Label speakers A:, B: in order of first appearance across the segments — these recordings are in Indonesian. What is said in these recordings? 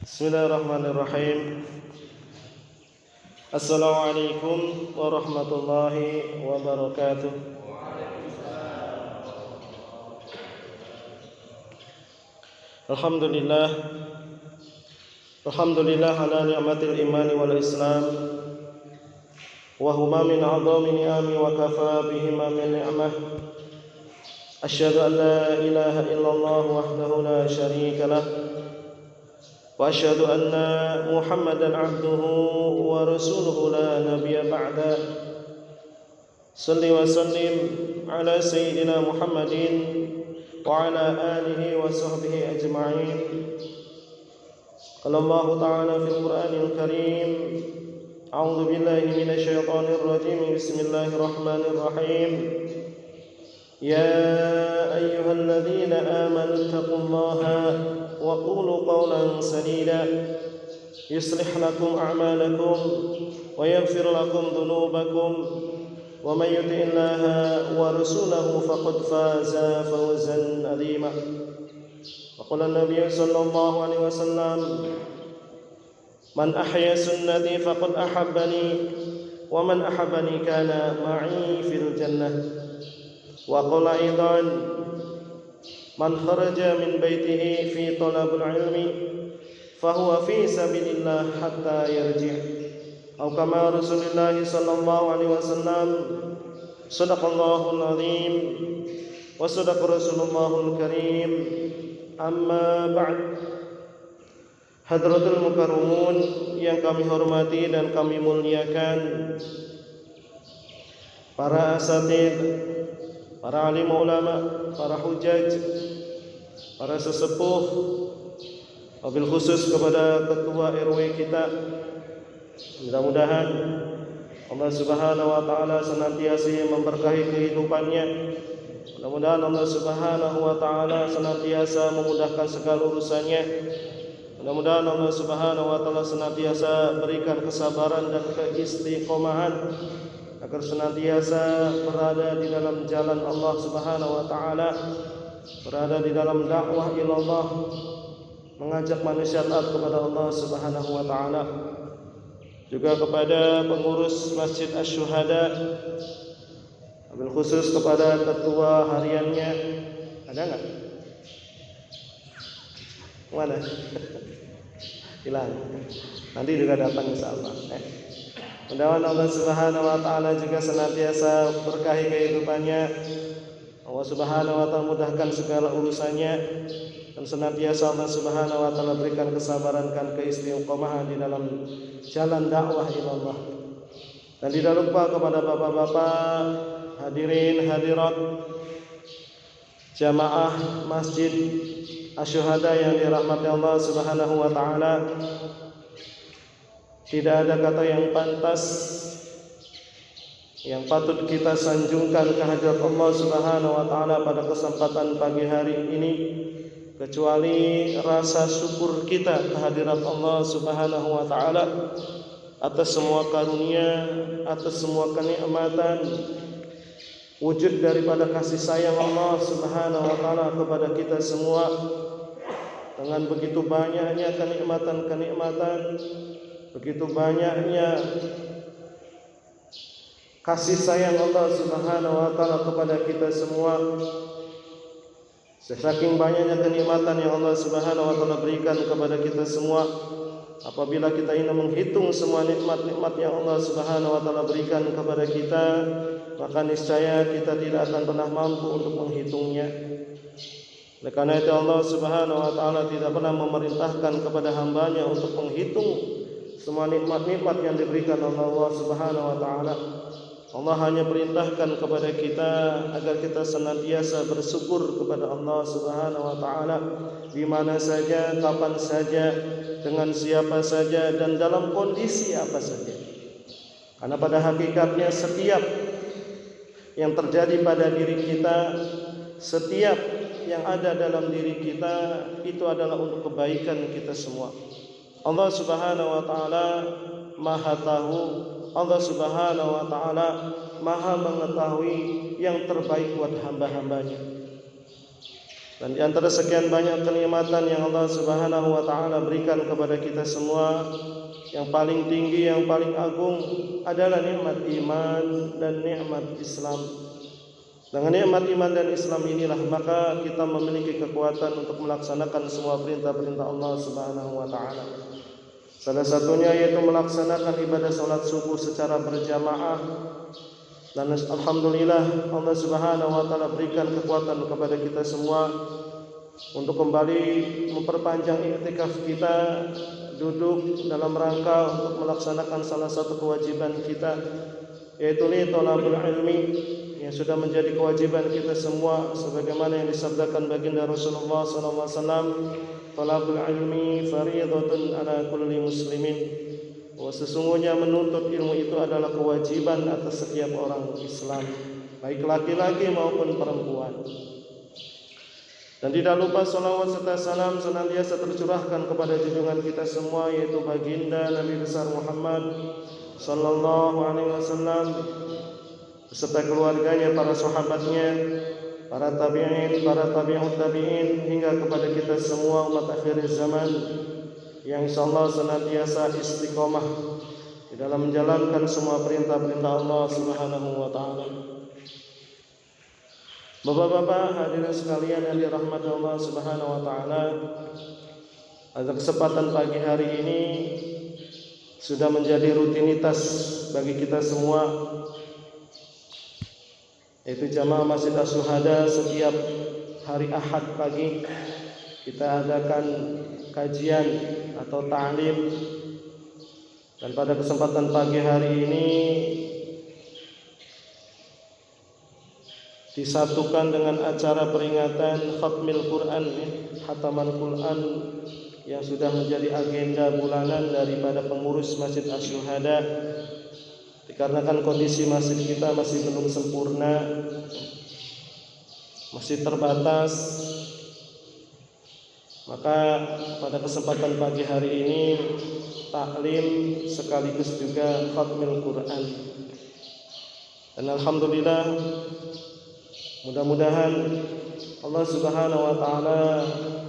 A: Bismillahirrahmanirrahim. Assalamualaikum warahmatullahi wabarakatuh. Alhamdulillah ala ni'matil imani wal islam wa huma min 'azami ni'ami wa kafa bihima min ni'mah. Asyhadu an la ilaha illallah wahdahu la syarika lah wa asyhadu anna Muhammadan 'abduhu wa rasuluhu la nabiyya ba'da. Shalli wa sallim ala sayyidina Muhammadin wa ala alihi wa sahbihi ajma'in. Qala Allah ta'ala fil Qur'anil Karim, a'udzu billahi minasy syaithanir rajim. Bismillahirrahmanirrahim. Ya ayyuhalladzina amanu taqullaha wa qulu qawlan sadida yuslih lakum a'malakum wa yaghfir lakum dhunubakum wa may yuti'illaha wa rasulahu faqad faza fawzan 'azima. Wa qala an-nabiy sallallahu alaihi wasallam, man ahya sunnati faqad ahabbani wa man ahabbani kana ma'i fil jannah. Wa qala aidan, man kharaja min baitihi fi talabil ilmi fahuwa fi sabilillah hatta yarji'. Atau kama Rasulullah sallallahu alaihi wasallam, sadaqallahul azim wa sadaqa rasulullahul karim. Amma ba'd. Hadratul mukarramun yang kami hormati dan kami muliakan, para asatidz, para alim ulama, para hujaj, para sesepuh, wabil khusus kepada ketua RW kita. Mudah-mudahan Allah Subhanahu wa taala senantiasa memberkahi kehidupannya. Mudah-mudahan Allah Subhanahu wa taala senantiasa memudahkan segala urusannya. Mudah-mudahan Allah Subhanahu wa taala senantiasa berikan kesabaran dan keistiqomahan agar senantiasa berada di dalam jalan Allah Subhanahu wa taala, berada di dalam dakwah ilallah, mengajak manusia taat kepada Allah Subhanahu wa taala. Juga kepada pengurus Masjid Asy-Syuhada, wabil khusus kepada ketua hariannya. Ada enggak? Mana? Hilang. Nanti juga datang insyaallah. Mudah-mudahan Allah Subhanahu wa taala juga senantiasa berkahi kehidupannya. Allah Subhanahu wa taala mudahkan segala urusannya, dan senantiasa Allah Subhanahu wa taala berikan kesabaran dan keistiqomahan di dalam jalan dakwah ilallah. Dan tidak lupa kepada bapak-bapak, hadirin hadirat jamaah Masjid Asy-Syuhada yang dirahmati Allah Subhanahu wa taala. Tidak ada kata yang pantas yang patut kita sanjungkan kehadirat Allah Subhanahu wa taala pada kesempatan pagi hari ini kecuali rasa syukur kita kehadirat Allah Subhanahu wa taala atas semua karunia, atas semua kenikmatan, wujud daripada kasih sayang Allah Subhanahu wa taala kepada kita semua. Dengan begitu banyaknya kenikmatan-kenikmatan, begitu banyaknya kasih sayang Allah Subhanahu wa taala kepada kita semua, saking banyaknya kenikmatan yang Allah Subhanahu wa taala berikan kepada kita semua, apabila kita ingin menghitung semua nikmat-nikmat yang Allah Subhanahu wa taala berikan kepada kita, maka niscaya kita tidak akan pernah mampu untuk menghitungnya. Oleh karena itu Allah Subhanahu wa taala tidak pernah memerintahkan kepada hambanya untuk menghitung semua nikmat-nikmat yang diberikan oleh Allah Subhanahu wa taala. Allah hanya perintahkan kepada kita agar kita senantiasa bersyukur kepada Allah Subhanahu wa taala di mana saja, kapan saja, dengan siapa saja, dan dalam kondisi apa saja. Karena pada hakikatnya setiap yang terjadi pada diri kita, setiap yang ada dalam diri kita itu adalah untuk kebaikan kita semua. Allah Subhanahu wa taala Maha tahu, Allah Subhanahu wa taala Maha mengetahui yang terbaik buat hamba-hambanya. Dan di antara sekian banyak kenikmatan yang Allah Subhanahu wa taala berikan kepada kita semua, yang paling tinggi, yang paling agung adalah nikmat iman dan nikmat Islam. Dengan nikmat iman dan Islam inilah maka kita memiliki kekuatan untuk melaksanakan semua perintah-perintah Allah Subhanahu wa taala. Salah satunya yaitu melaksanakan ibadah salat subuh secara berjamaah. Dan alhamdulillah Allah Subhanahu wa taala berikan kekuatan kepada kita semua untuk kembali memperpanjang iktikaf kita, duduk dalam rangka untuk melaksanakan salah satu kewajiban kita, yaitu thalabul ilmi, yang sudah menjadi kewajiban kita semua sebagaimana yang disabdakan baginda Rasulullah sallallahu alaihi wasallam, thalabul ilmi fardhatun ala kulli muslimin. Bahwa sesungguhnya menuntut ilmu itu adalah kewajiban atas setiap orang Islam, baik laki-laki maupun perempuan. Dan tidak lupa salawat serta salam senantiasa tercurahkan kepada junjungan kita semua, yaitu baginda Nabi besar Muhammad sallallahu alaihi wasallam beserta keluarganya, para sahabatnya, para tabi'in, para tabi'ut tabi'in, hingga kepada kita semua umat akhir zaman yang insyaallah senantiasa istiqomah di dalam menjalankan semua perintah-perintah Allah Subhanahu wa taala. Bapak-bapak hadirin sekalian yang dirahmati Allah Subhanahu wa taala, pada kesempatan pagi hari ini sudah menjadi rutinitas bagi kita semua, yaitu jamaah Masjid Asy-Syuhada setiap hari Ahad pagi kita adakan kajian atau ta'lim. Dan pada kesempatan pagi hari ini disatukan dengan acara peringatan Khatmil Quran, Hataman Quran, yang sudah menjadi agenda bulanan daripada pengurus Masjid Asy-Syuhada. Dikarenakan kondisi masjid kita masih belum sempurna, masih terbatas, maka pada kesempatan pagi hari ini taklim sekaligus juga khatmil Quran. Dan alhamdulillah, mudah-mudahan Allah Subhanahu wa taala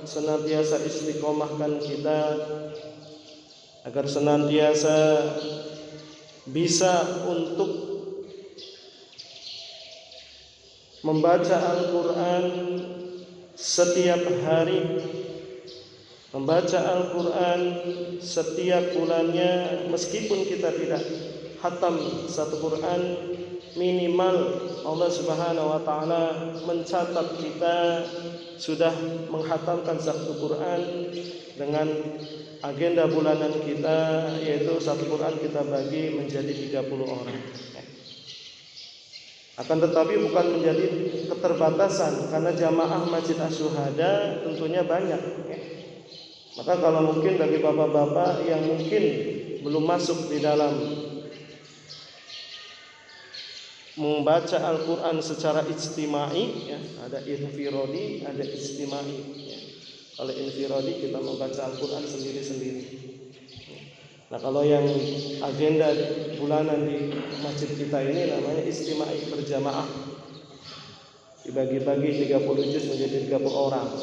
A: senantiasa istiqomahkan kita agar senantiasa bisa untuk membaca Al-Quran setiap hari, membaca Al-Quran setiap bulannya, meskipun kita tidak khatam satu Quran, minimal Allah Subhanahu wa taala mencatat kita sudah menghatamkan satu Quran dengan agenda bulanan kita, yaitu satu Quran kita bagi menjadi 30 orang. Akan tetapi bukan menjadi keterbatasan, karena jamaah Masjid Asy-Syuhada tentunya banyak. Maka kalau mungkin bagi bapak-bapak yang mungkin belum masuk di dalam membaca Al-Quran secara ijtimai, ya, ada infiradi, ada ijtimai. Ya. Kalau infiradi kita membaca Al-Quran sendiri-sendiri. Nah, kalau yang agenda bulanan di masjid kita ini namanya ijtimai, berjamaah, dibagi-bagi 30 juz menjadi 30 orang.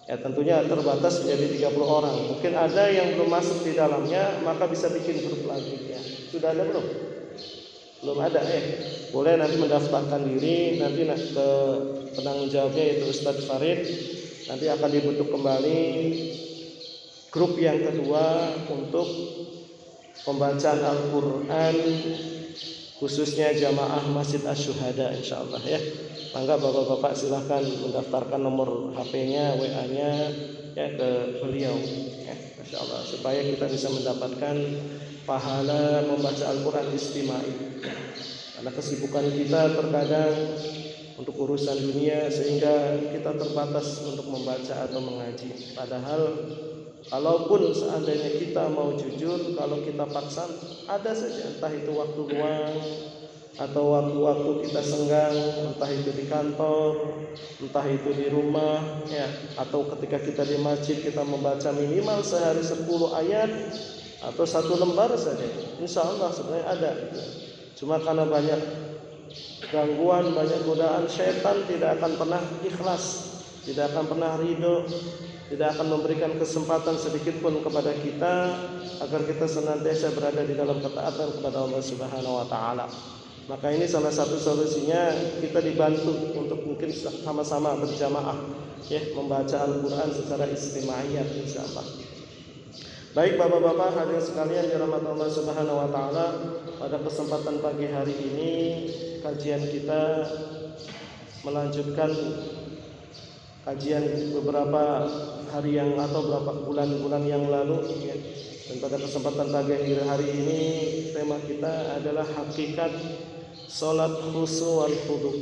A: Ya, tentunya terbatas menjadi 30 orang. Mungkin ada yang belum masuk di dalamnya, maka bisa bikin grup lagi. Ya. Sudah ada belum? Belum ada. Boleh nanti mendaftarkan diri, nanti ke penanggung jawabnya yaitu Ustadz Farid, nanti akan dibentuk kembali grup yang kedua untuk pembacaan Al-Quran khususnya jamaah Masjid Asy-Syuhada, insyaallah ya. Mangga bapak-bapak silahkan mendaftarkan nomor HP-nya, WA-nya ya ke beliau ya, insyaallah, supaya kita bisa mendapatkan pahala membaca Al-Quran istimai. Karena kesibukan kita terkadang untuk urusan dunia sehingga kita terbatas untuk membaca atau mengaji. Padahal kalaupun seandainya kita mau jujur, kalau kita paksa, ada saja, entah itu waktu luang atau waktu-waktu kita senggang, entah itu di kantor, entah itu di rumah ya, atau ketika kita di masjid kita membaca minimal sehari 10 ayat atau 1 lembar saja, insya Allah sebenarnya ada. Cuma karena banyak gangguan, banyak godaan syaitan, tidak akan pernah ikhlas tidak akan pernah ridho, tidak akan memberikan kesempatan sedikit pun kepada kita agar kita senantiasa berada di dalam ketaatan kepada Allah Subhanahu wa taala. Maka ini salah satu solusinya, kita dibantu untuk mungkin sama-sama berjamaah ya, membaca Al-Qur'an secara istimaiyah insyaallah. Baik Bapak-bapak hadirin sekalian dirahmati Allah Subhanahu wa taala, pada kesempatan pagi hari ini kajian kita melanjutkan kajian beberapa hari yang atau beberapa bulan-bulan yang lalu ya. Dan pada kesempatan pagi hari ini tema kita adalah hakikat salat khusu wal khudu.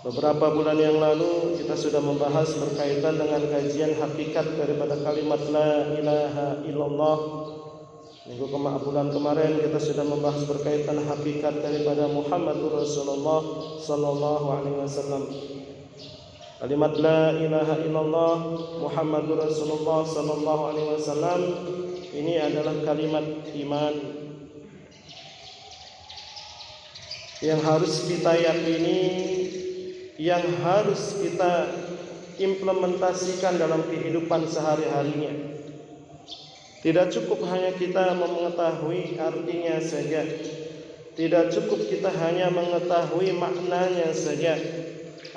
A: Beberapa bulan yang lalu kita sudah membahas berkaitan dengan kajian hakikat daripada kalimat la ilaha illallah. Bulan kemarin kita sudah membahas berkaitan hakikat daripada Muhammadur Rasulullah sallallahu alaihi wasallam. Kalimat la ilaha illallah Muhammadur Rasulullah sallallahu alaihi wasallam ini adalah kalimat iman yang harus kita yakini, yang harus kita implementasikan dalam kehidupan sehari-harinya. Tidak cukup hanya kita mengetahui artinya saja, tidak cukup kita hanya mengetahui maknanya saja,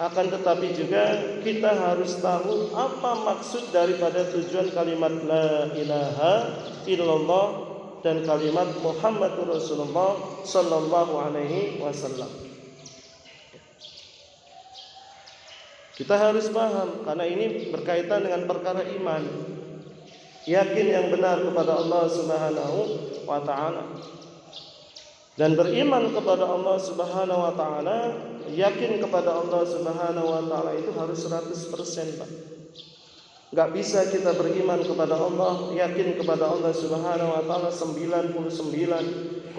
A: akan tetapi juga kita harus tahu apa maksud daripada tujuan kalimat la ilaha illallah dan kalimat Muhammadur Rasulullah sallallahu alaihi wasallam. Kita harus paham karena ini berkaitan dengan perkara iman. Yakin yang benar kepada Allah Subhanahu wa taala. Dan beriman kepada Allah Subhanahu wa taala, yakin kepada Allah Subhanahu wa taala itu harus 100%, Pak. Enggak bisa kita beriman kepada Allah, yakin kepada Allah Subhanahu wa taala 99,999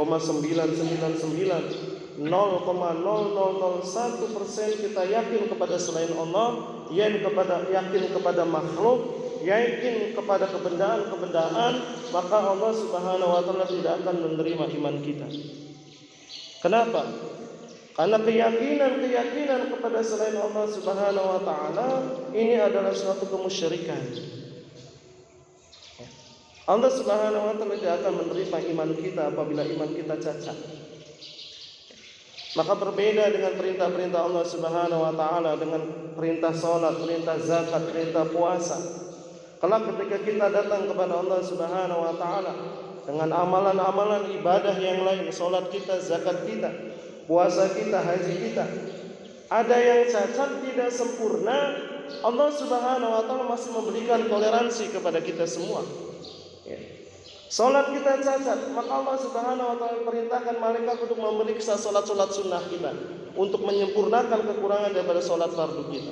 A: 0,0001% kita yakin kepada selain Allah, yakin kepada makhluk, yakin kepada kebendaan, maka Allah Subhanahu wa taala tidak akan menerima iman kita. Kenapa? Karena keyakinan kepada selain Allah Subhanahu wa taala ini adalah suatu kemusyrikan. Allah Subhanahu wa taala tidak akan menerima iman kita apabila iman kita cacat. Maka berbeda dengan perintah-perintah Allah Subhanahu wa taala, dengan perintah salat, perintah zakat, perintah puasa. Kelak ketika kita datang kepada Allah Subhanahu wa taala dengan amalan-amalan ibadah yang lain, salat kita, zakat kita, puasa kita, haji kita, ada yang cacat, tidak sempurna, Allah Subhanahu wa taala masih memberikan toleransi kepada kita semua. Ya. Salat kita cacat, maka Allah Subhanahu wa taala perintahkan malaikat untuk memeriksa salat-salat sunnah kita, untuk menyempurnakan kekurangan daripada salat fardu kita.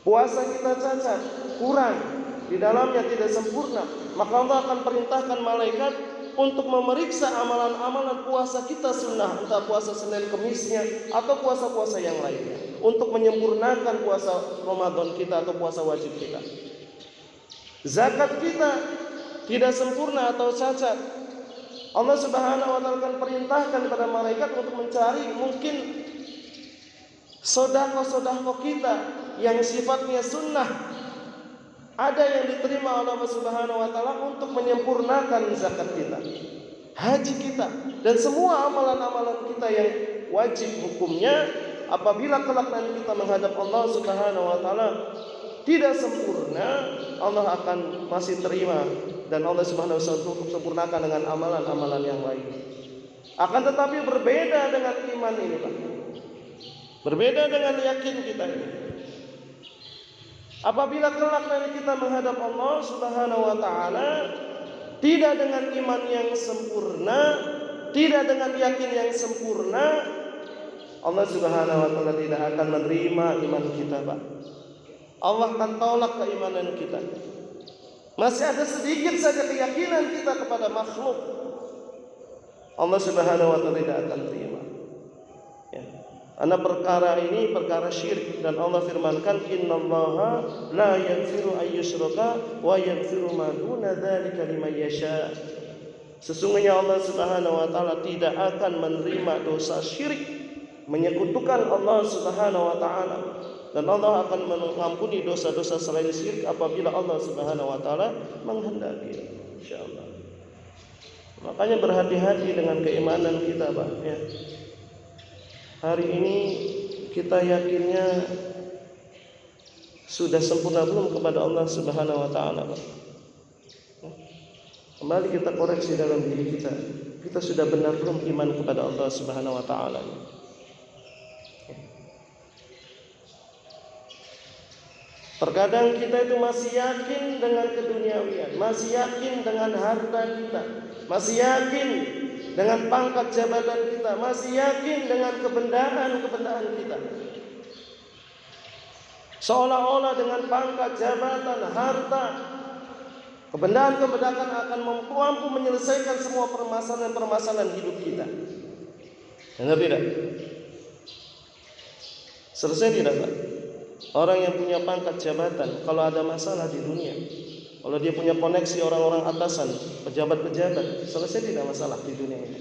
A: Puasa kita cacat, kurang, di dalamnya tidak sempurna, maka Allah akan perintahkan malaikat untuk memeriksa amalan-amalan puasa kita sunnah, entah puasa Senin Kemisnya atau puasa-puasa yang lainnya, untuk menyempurnakan puasa Ramadan kita atau puasa wajib kita. Zakat kita tidak sempurna atau cacat, Allah Subhanahu wa taala akan perintahkan kepada malaikat untuk mencari mungkin sedekah-sedekah kita yang sifatnya sunnah, ada yang diterima oleh Allah Subhanahu wa taala untuk menyempurnakan zakat kita, haji kita, dan semua amalan-amalan kita yang wajib hukumnya. Apabila kelak nanti kita menghadap Allah Subhanahu wa taala tidak sempurna, Allah akan masih terima dan Allah Subhanahu wa taala sempurnakan dengan amalan-amalan yang lain. Akan tetapi berbeda dengan iman ini, Pak. Berbeda dengan yakin kita ini. Apabila kelak nanti kita menghadap Allah Subhanahu wa taala tidak dengan iman yang sempurna, tidak dengan yakin yang sempurna, Allah Subhanahu wa taala tidak akan menerima iman kita, Pak. Allah akan tolak keimanan kita. Masih ada sedikit saja keyakinan kita kepada makhluk, Allah Subhanahu wa taala tidak akan terima. Ya. Karena perkara ini perkara syirik, dan Allah firmankan innallaha la yaghfiru ayyushraka wa yaghfiru ma duna dzalika liman yasha. Sesungguhnya Allah Subhanahu wa taala tidak akan menerima dosa syirik menyekutukan Allah Subhanahu wa taala, dan Allah akan mengampuni dosa-dosa selain syirik apabila Allah Subhanahu wa taala menghendaki, insyaallah. Makanya berhati-hati dengan keimanan kita, Pak, ya. Hari ini kita yakinnya sudah sempurna belum kepada Allah Subhanahu wa taala, Pak? Kembali kita koreksi dalam diri kita. Kita sudah benar belum iman kepada Allah Subhanahu wa taala? Terkadang kita itu masih yakin dengan keduniawian, masih yakin dengan harta kita, masih yakin dengan pangkat jabatan kita, masih yakin dengan kebendaan kita. Seolah-olah dengan pangkat jabatan, harta, kebendaan akan mampu menyelesaikan semua permasalahan hidup kita. Benar tidak? Selesai tidak, Pak? Orang yang punya pangkat jabatan, kalau ada masalah di dunia, kalau dia punya koneksi orang-orang atasan, pejabat-pejabat, selesai tidak masalah di dunia ini?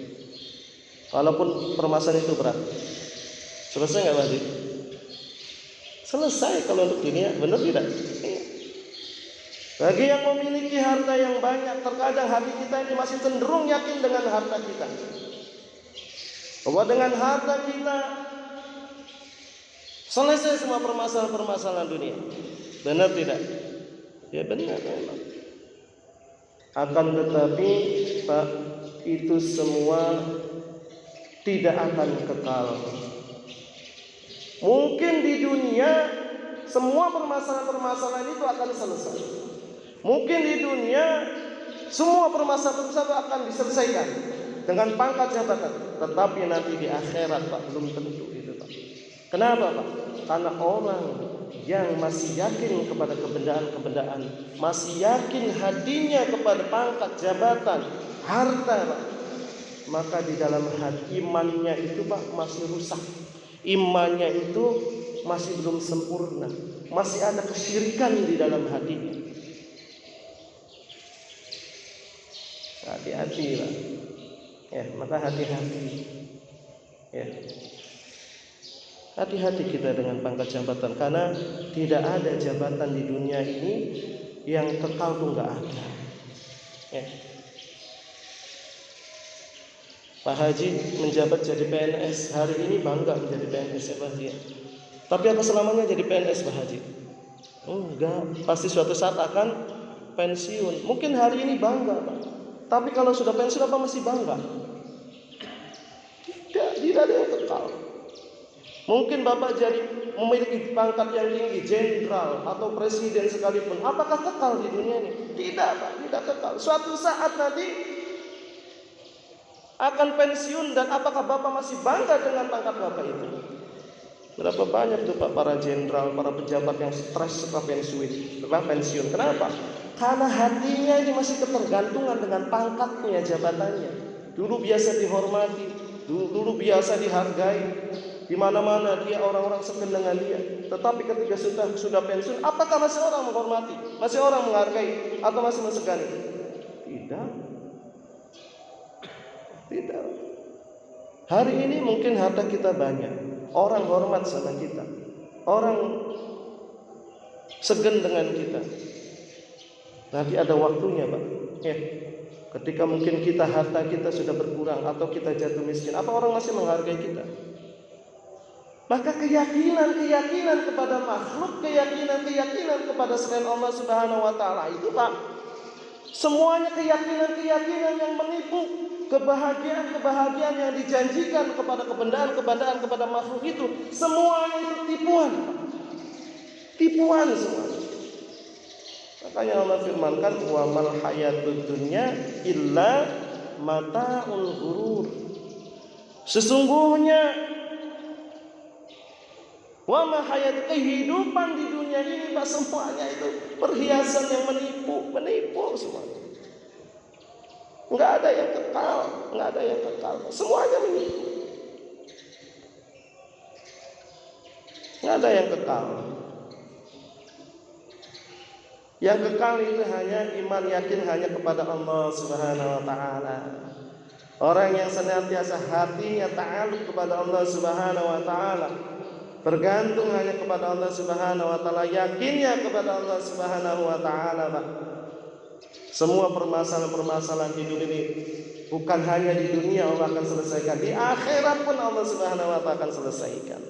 A: Walaupun permasalahan itu berat, selesai nggak, Pak? Selesai kalau untuk dunia, benar tidak? Bagi yang memiliki harta yang banyak, terkadang hati kita ini masih cenderung yakin dengan harta kita, bahwa dengan harta kita selesai semua permasalahan dunia. Benar tidak? Ya benar memang. Akan tetapi, Pak, itu semua tidak akan kekal. Mungkin di dunia semua permasalahan itu akan selesai. Mungkin di dunia semua permasalahan akan diselesaikan dengan pangkat jabatan. Tetapi nanti di akhirat, Pak, belum tentu itu, Pak. Kenapa, Pak? Karena orang yang masih yakin kepada kebendaan, masih yakin hatinya kepada pangkat jabatan, harta, Pak, maka di dalam hati imannya itu, Pak, masih rusak. Imannya itu masih belum sempurna, masih ada kesyirikan di dalam hatinya. Hati-hati, Pak. Ya, maka hati-hati. Ya. Hati-hati kita dengan pangkat jabatan, karena tidak ada jabatan di dunia ini yang kekal, tuh nggak ada. Ya. Pak Haji menjabat jadi PNS, hari ini bangga menjadi PNS, ya Pak Haji. Tapi apa selamanya jadi PNS, Pak Haji? Enggak, pasti suatu saat akan pensiun. Mungkin hari ini bangga, Pak, tapi kalau sudah pensiun apa masih bangga? Tidak ada yang kekal. Mungkin Bapak jadi memiliki pangkat yang tinggi, jenderal atau presiden sekalipun, apakah kekal di dunia ini? Tidak, Pak, tidak kekal. Suatu saat nanti akan pensiun, dan apakah Bapak masih bangga dengan pangkat Bapak itu? Berapa banyak tuh, Pak, para jenderal, para pejabat yang stres setelah pensiun. Kenapa? Karena hatinya ini masih ketergantungan dengan pangkatnya, jabatannya. Dulu biasa dihormati, dulu biasa dihargai. Di mana-mana dia, orang-orang segen dengan dia. Tetapi ketika sudah pensiun, apakah masih orang menghormati, masih orang menghargai, atau masih mensegani? Tidak. Tidak. Hari ini mungkin harta kita banyak, orang hormat sama kita, orang segen dengan kita. Nanti ada waktunya, Pak. Ya. Ketika mungkin harta kita sudah berkurang atau kita jatuh miskin, apa orang masih menghargai kita? Maka keyakinan kepada makhluk, keyakinan kepada selain Allah Subhanahu wa taala itu, Pak, semuanya keyakinan yang menipu. Kebahagiaan yang dijanjikan kepada kebendaan kepada makhluk itu, semuanya itu tipuan, Pak. Tipuan semua. Makanya Allah firmankan, wa mal hayatud dunya illa mata'ul ghurur. Sesungguhnya wa ma hayat, kehidupan di dunia ini, Pak, semuanya itu perhiasan yang menipu semua. Enggak ada yang kekal, semuanya menipu. Enggak ada yang kekal. Yang kekal itu hanya iman yakin hanya kepada Allah Subhanahu wa taala. Orang yang senantiasa hatinya ta'alluq kepada Allah Subhanahu wa taala, bergantung hanya kepada Allah Subhanahu wa taala, yakinnya kepada Allah Subhanahu wa taala, Pak. Semua permasalahan-permasalahan hidup ini bukan hanya di dunia Allah akan selesaikan, di akhirat pun Allah Subhanahu wa taala akan selesaikan.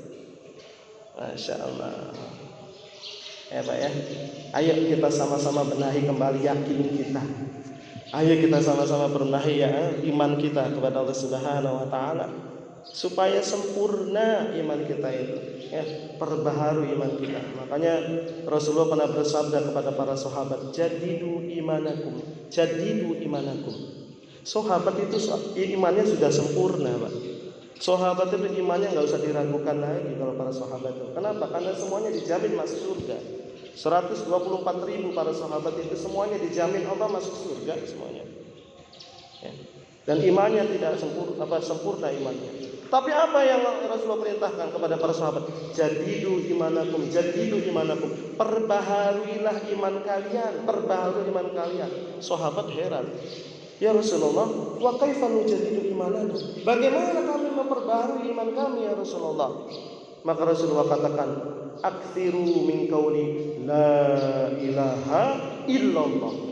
A: Masya Allah. Ya Pak ya. Ayo kita sama-sama benahi kembali yakin kita. Ayo kita sama-sama benahi ya iman kita kepada Allah Subhanahu wa taala supaya sempurna iman kita itu. Ya, perbaharui iman kita. Makanya Rasulullah pernah bersabda kepada para sahabat, "Jadidu imanakum, jadidu imanakum." Sahabat itu imannya sudah sempurna, Pak. Sahabat itu imannya nggak usah diragukan lagi kalau para sahabat itu. Kenapa? Karena semuanya dijamin masuk surga. 124.000 para sahabat itu semuanya dijamin Allah masuk surga semuanya. Ya. Dan imannya tidak sempurna imannya. Tapi apa yang Rasulullah perintahkan kepada para sahabat? Jadidu imanakum, jadidu imanakum. Perbaharuilah iman kalian, perbaharui iman kalian. Sahabat heran. Ya Rasulullah, wa kaifa nujadidu imanana? Bagaimana kami memperbaharui iman kami ya Rasulullah? Maka Rasulullah katakan, aktsiru min qauli la ilaha illallah.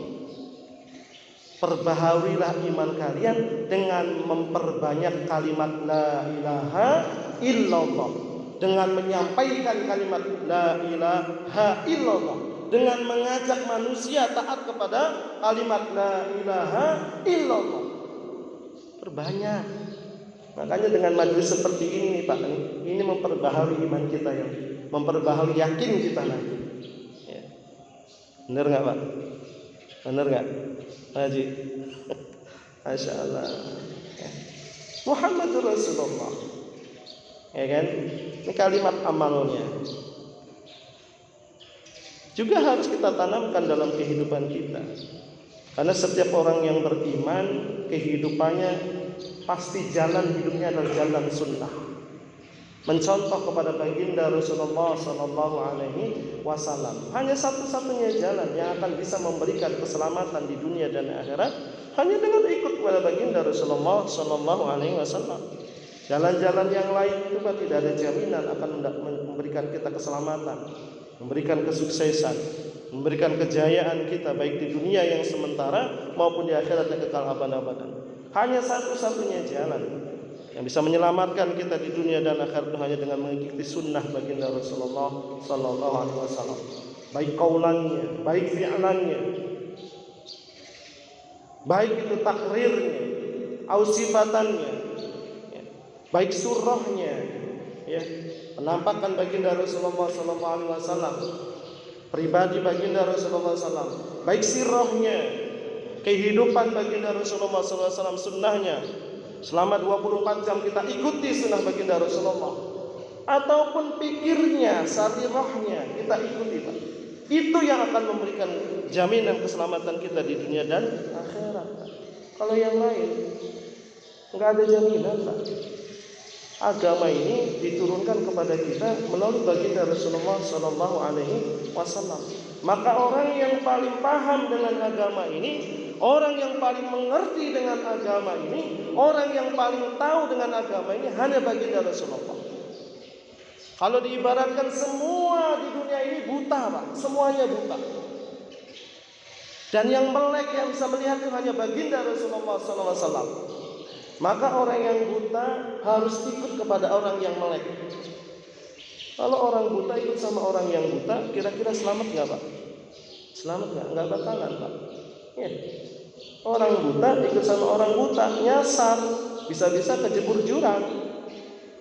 A: Perbaharuilah iman kalian dengan memperbanyak kalimat la ilaha illallah, dengan menyampaikan kalimat la ilaha illallah, dengan mengajak manusia taat kepada kalimat la ilaha illallah. Perbanyak. Makanya dengan majelis seperti ini nih Pak, ini memperbaharui iman kita, yang memperbaharui yakin kita nanti. Ya. Benar nggak Pak? Benar nggak, Haji? Masya Allah. Ya. Muhammadur Rasulullah. Ya kan? Ini kalimat amalnya. Juga harus kita tanamkan dalam kehidupan kita. Karena setiap orang yang beriman, kehidupannya pasti jalan hidupnya adalah jalan sunnah. Mencontoh kepada baginda Rasulullah Sallallahu Alaihi Wasallam. Hanya satu-satunya jalan yang akan bisa memberikan keselamatan di dunia dan akhirat hanya dengan ikut kepada baginda Rasulullah Sallallahu Alaihi Wasallam. Jalan-jalan yang lain itu tidak ada jaminan akan memberikan kita keselamatan, memberikan kesuksesan, memberikan kejayaan kita baik di dunia yang sementara maupun di akhirat yang kekal abad-abadan. Hanya satu-satunya jalan yang bisa menyelamatkan kita di dunia dan akhirat itu hanya dengan mengikuti sunnah baginda Rasulullah Sallallahu Alaihi Wasallam. Baik kaulannya, baik fi'lannya, baik itu takrirnya, ausifatannya, ya, baik surahnya, ya, penampakan baginda Rasulullah Sallallahu Alaihi Wasallam, pribadi baginda Rasulullah SAW, baik sirahnya, kehidupan baginda Rasulullah SAW, sunnahnya. Selama 24 jam kita ikuti sunnah baginda Rasulullah. Ataupun pikirnya, sarirahnya kita ikuti Pak. Itu yang akan memberikan jaminan keselamatan kita di dunia dan akhirat Pak. Kalau yang lain nggak ada jaminan Pak. Agama ini diturunkan kepada kita melalui baginda Rasulullah Sallallahu Alaihi Wasallam. Maka orang yang paling paham dengan agama ini, orang yang paling mengerti dengan agama ini, orang yang paling tahu dengan agama ini hanya baginda Rasulullah. Kalau diibaratkan semua di dunia ini buta Pak, semuanya buta. Dan yang melek yang bisa melihat itu hanya baginda Rasulullah Sallallahu Alaihi Wasallam. Maka orang yang buta harus ikut kepada orang yang melek. Kalau orang buta ikut sama orang yang buta, kira-kira selamat nggak Pak? Selamat nggak? Nggak bakalan Pak. Ya. Orang buta ikut sama orang buta, nyasar, bisa-bisa kejebur jurang.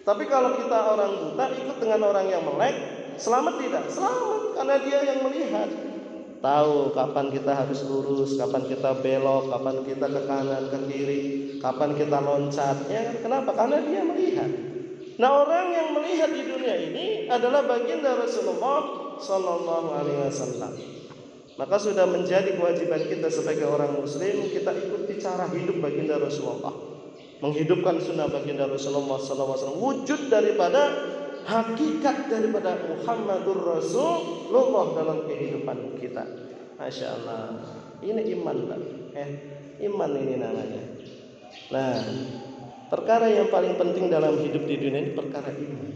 A: Tapi kalau kita orang buta ikut dengan orang yang melek, selamat tidak? Selamat, karena dia yang melihat. Tahu kapan kita harus lurus, kapan kita belok, kapan kita ke kanan, ke kiri, kapan kita loncat. Ya, kenapa? Karena dia melihat. Nah, orang yang melihat di dunia ini adalah baginda Rasulullah Sallallahu Alaihi Wasallam. Maka sudah menjadi kewajiban kita sebagai orang Muslim, kita ikuti cara hidup baginda Rasulullah, menghidupkan sunnah baginda Rasulullah Sallallahu Alaihi Wasallam, wujud daripada hakikat daripada Muhammadur Rasulullah dalam kehidupan kita. Masya Allah. Ini iman Pak. Iman ini namanya. Nah, perkara yang paling penting dalam hidup di dunia ini perkara iman.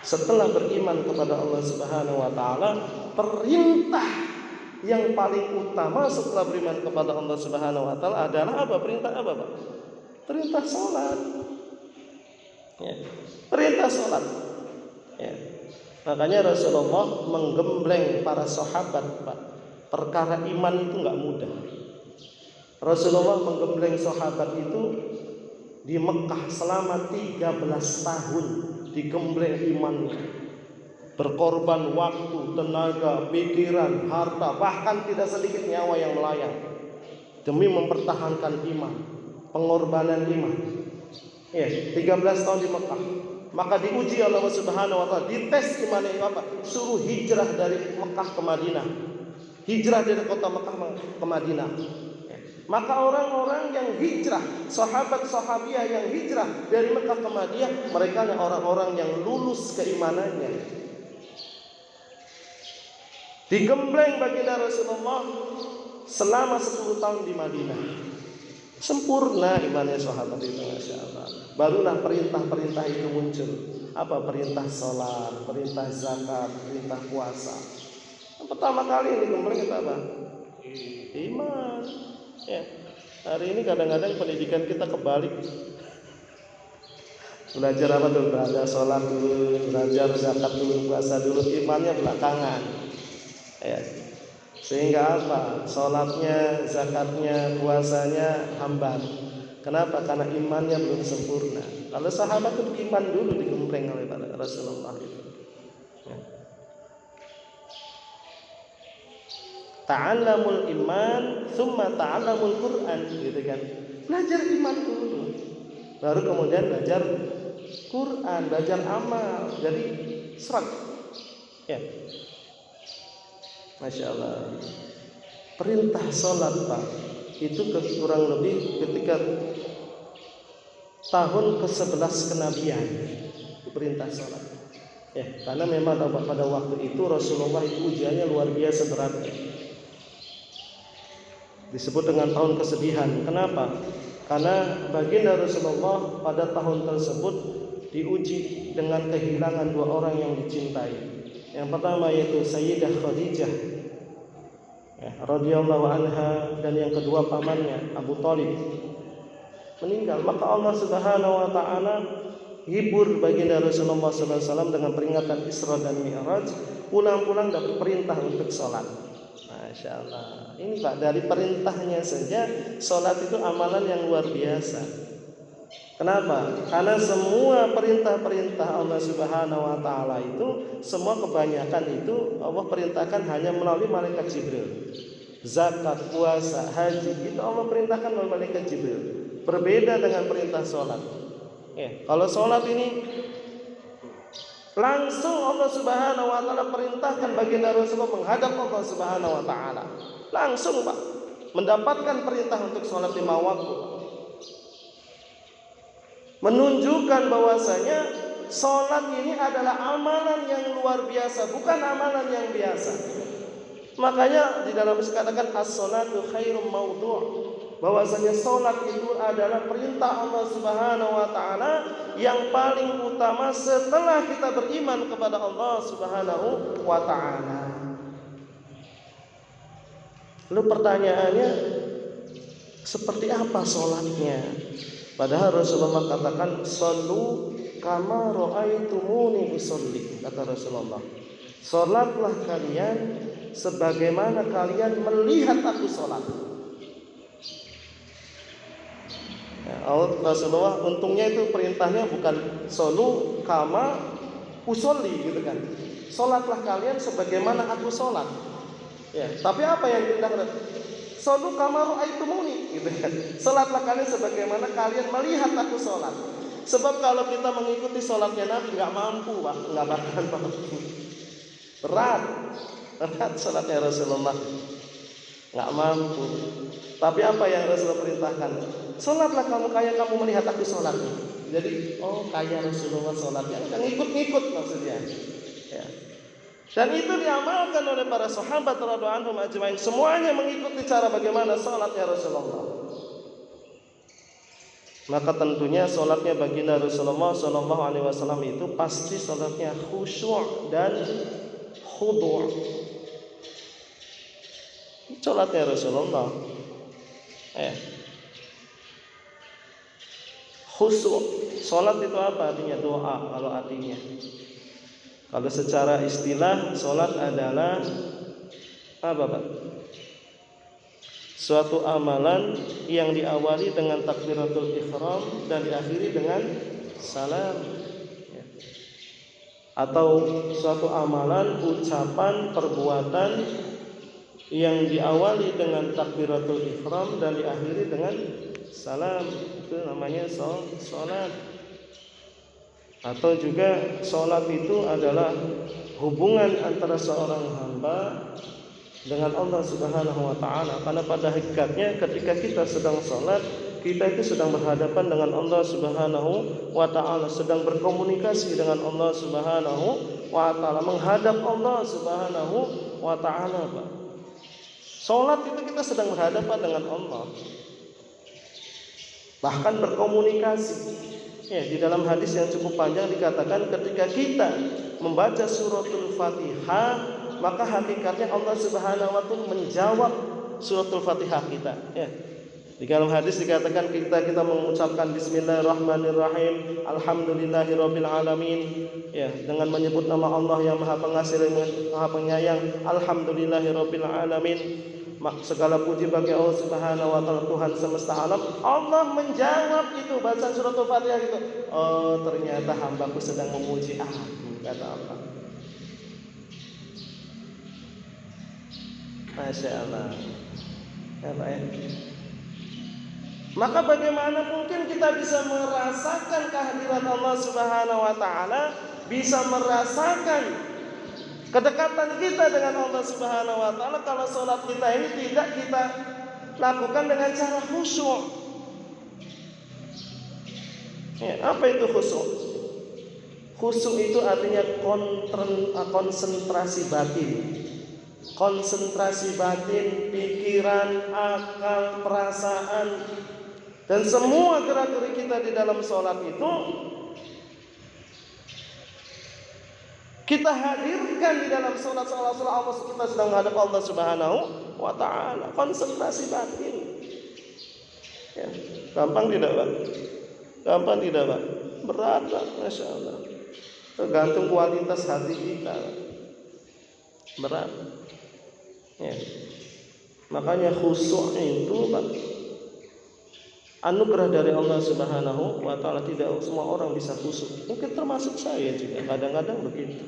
A: Setelah beriman kepada Allah Subhanahu wa taala, perintah yang paling utama setelah beriman kepada Allah Subhanahu wa taala adalah apa? Perintah apa, Pak? Perintah salat. Ya. Perintah salat. Ya. Makanya Rasulullah menggembleng para sahabat, Pak. Perkara iman itu enggak mudah. Rasulullah menggembleng sahabat itu di Mekah selama 13 tahun, digembleng imannya. Berkorban waktu, tenaga, pikiran, harta, bahkan tidak sedikit nyawa yang melayang demi mempertahankan iman, pengorbanan iman. Ya, 13 tahun di Mekah. Maka diuji Allah Subhanahu wa taala, dites imannya apa? Suruh hijrah dari Mekah ke Madinah. Hijrah dari kota Mekah ke Madinah. Maka orang-orang yang hijrah, sahabat-sahabiah yang hijrah dari Mekah ke Madinah, mereka orang-orang yang lulus keimanannya. Digembleng baginda Rasulullah selama 10 tahun di Madinah. Sempurna imannya sahabat itu, Masya Allah. Barulah perintah-perintah itu muncul. Apa? Perintah sholat, perintah zakat, perintah puasa. Yang pertama kali yang digembleng itu apa? Iman. Ya. Hari ini kadang-kadang pendidikan kita kebalik. Belajar apa dulu? Belajar sholat dulu, belajar zakat dulu, puasa dulu, imannya belakangan. Ya. Sehingga apa? Sholatnya, zakatnya, puasanya hambat. Kenapa? Karena imannya belum sempurna. Kalau sahabat itu iman dulu digembleng oleh Rasulullah itu. Ya. Ta'allamul iman, summa ta'allamul Quran, gitu kan? Belajar iman dulu, baru kemudian belajar Quran, belajar amal. Jadi serak. Ya. Masya Allah. Perintah sholat, Pak, itu kurang lebih ketika tahun ke-11 kenabian, itu perintah sholat. Ya, karena memang pada waktu itu Rasulullah itu ujiannya luar biasa beratnya. Disebut dengan tahun kesedihan. Kenapa? Karena baginda Rasulullah pada tahun tersebut diuji dengan kehilangan 2 orang yang dicintai. Yang pertama yaitu Sayyidah Khadijah, ya, radhiyallahu anha, dan yang kedua pamannya Abu Thalib meninggal. Maka Allah Subhanahu wa taala hibur baginda Rasulullah SAW dengan peringatan Isra dan Mi'raj. Pulang-pulang dapat perintah untuk sholat. Masya Allah. Ini Pak, dari perintahnya saja sholat itu amalan yang luar biasa. Kenapa? Karena semua perintah-perintah Allah Subhanahu wa taala itu, semua kebanyakan itu Allah perintahkan hanya melalui malaikat Jibril. Zakat, puasa, haji itu Allah perintahkan melalui malaikat Jibril. Berbeda dengan perintah sholat. Ya, kalau sholat ini langsung Allah Subhanahu wa taala perintahkan baginda Rasulullah menghadap Allah Subhanahu wa taala. Langsung, Pak, mendapatkan perintah untuk sholat 5 waktu. Menunjukkan bahwasanya sholat ini adalah amalan yang luar biasa, bukan amalan yang biasa. Makanya di dalam dikatakan as-sholatu khairum maudhu', bahwasanya sholat itu adalah perintah Allah Subhanahu wa taala yang paling utama setelah kita beriman kepada Allah Subhanahu wa taala. Lalu pertanyaannya, seperti apa sholatnya? Padahal Rasulullah katakan, "Shallu kama ra'aitumuni usolli," kata Rasulullah. Sholatlah kalian sebagaimana kalian melihat aku sholat. Ya, Rasulullah untungnya itu perintahnya bukan shallu kama usolli gitu kan. Sholatlah kalian sebagaimana aku sholat. Ya, tapi apa yang diperintahkan? Shallu kama ra'aitumuni gitu kan. Salatlah kalian sebagaimana kalian melihat aku salat. Sebab kalau kita mengikuti salatnya Nabi enggak mampu, Pak, enggak bakalan mampu. Berat salatnya Rasulullah. Enggak mampu. Tapi apa yang Rasulullah perintahkan? Salatlah kamu kayak kamu melihat aku salat. Jadi, oh kayak Rasulullah salatnya, enggak ngikut-ngikut maksudnya. Ya. Dan itu diamalkan oleh para sahabat radhiyallahu anhum ajmain. Semuanya mengikuti cara bagaimana salatnya Rasulullah. Maka tentunya sholatnya baginda Rasulullah Shallallahu Alaihi Wasallam itu pasti sholatnya khusyuk dan khudu'. Sholatnya Rasulullah khusyuk. Sholat itu apa artinya? Doa kalau artinya. Kalau secara istilah sholat adalah apa Pak? Suatu amalan yang diawali dengan takbiratul ihram dan diakhiri dengan salam, atau suatu amalan, ucapan, perbuatan yang diawali dengan takbiratul ihram dan diakhiri dengan salam, itu namanya sholat. Atau juga sholat itu adalah hubungan antara seorang hamba dengan Allah Subhanahu wa ta'ala. Karena pada hakikatnya ketika kita sedang sholat, kita itu sedang berhadapan dengan Allah Subhanahu wa ta'ala, sedang berkomunikasi dengan Allah Subhanahu wa ta'ala, menghadap Allah Subhanahu wa ta'ala Pak. Sholat itu kita sedang berhadapan dengan Allah, bahkan berkomunikasi. Di dalam hadis yang cukup panjang dikatakan ketika kita membaca suratul Fatihah, maka hakikatnya Allah Subhanahu wa ta'ala menjawab suratul Fatihah kita. Di dalam hadis dikatakan kita mengucapkan Bismillahirrahmanirrahim, Alhamdulillahirabbil alamin, dengan menyebut nama Allah yang Maha Pengasih Maha Penyayang, Alhamdulillahirabbil alamin. Segala puji bagi Allah Subhanahu wa ta'ala, Tuhan semesta alam. Allah menjawab itu, baca suratul Fatihah itu. Oh, ternyata hambaku sedang memuji aku, kata Allah. Masya Allah. Maka bagaimana mungkin kita bisa merasakan kehadiran Allah Subhanahu wa ta'ala, bisa merasakan kedekatan kita dengan Allah Subhanahu wa ta'ala kalau sholat kita ini tidak kita lakukan dengan cara khusyuk. Apa itu khusyuk? Khusyuk itu artinya konsentrasi batin. Konsentrasi batin, pikiran, akal, perasaan, dan semua gerak-gerik kita di dalam sholat itu kita hadirkan di dalam sholat Allah, kita sedang menghadap Allah Subhanahu wa ta'ala. Konsentrasi batin. Gampang tidak Pak? Gampang tidak Pak? Berat Pak, Masya Allah. Tergantung kualitas hati kita. Berat. Makanya khusyuk itu Pak, anugerah dari Allah Subhanahu wa ta'ala. Tidak semua orang bisa khusyuk. Mungkin termasuk saya juga kadang-kadang begitu.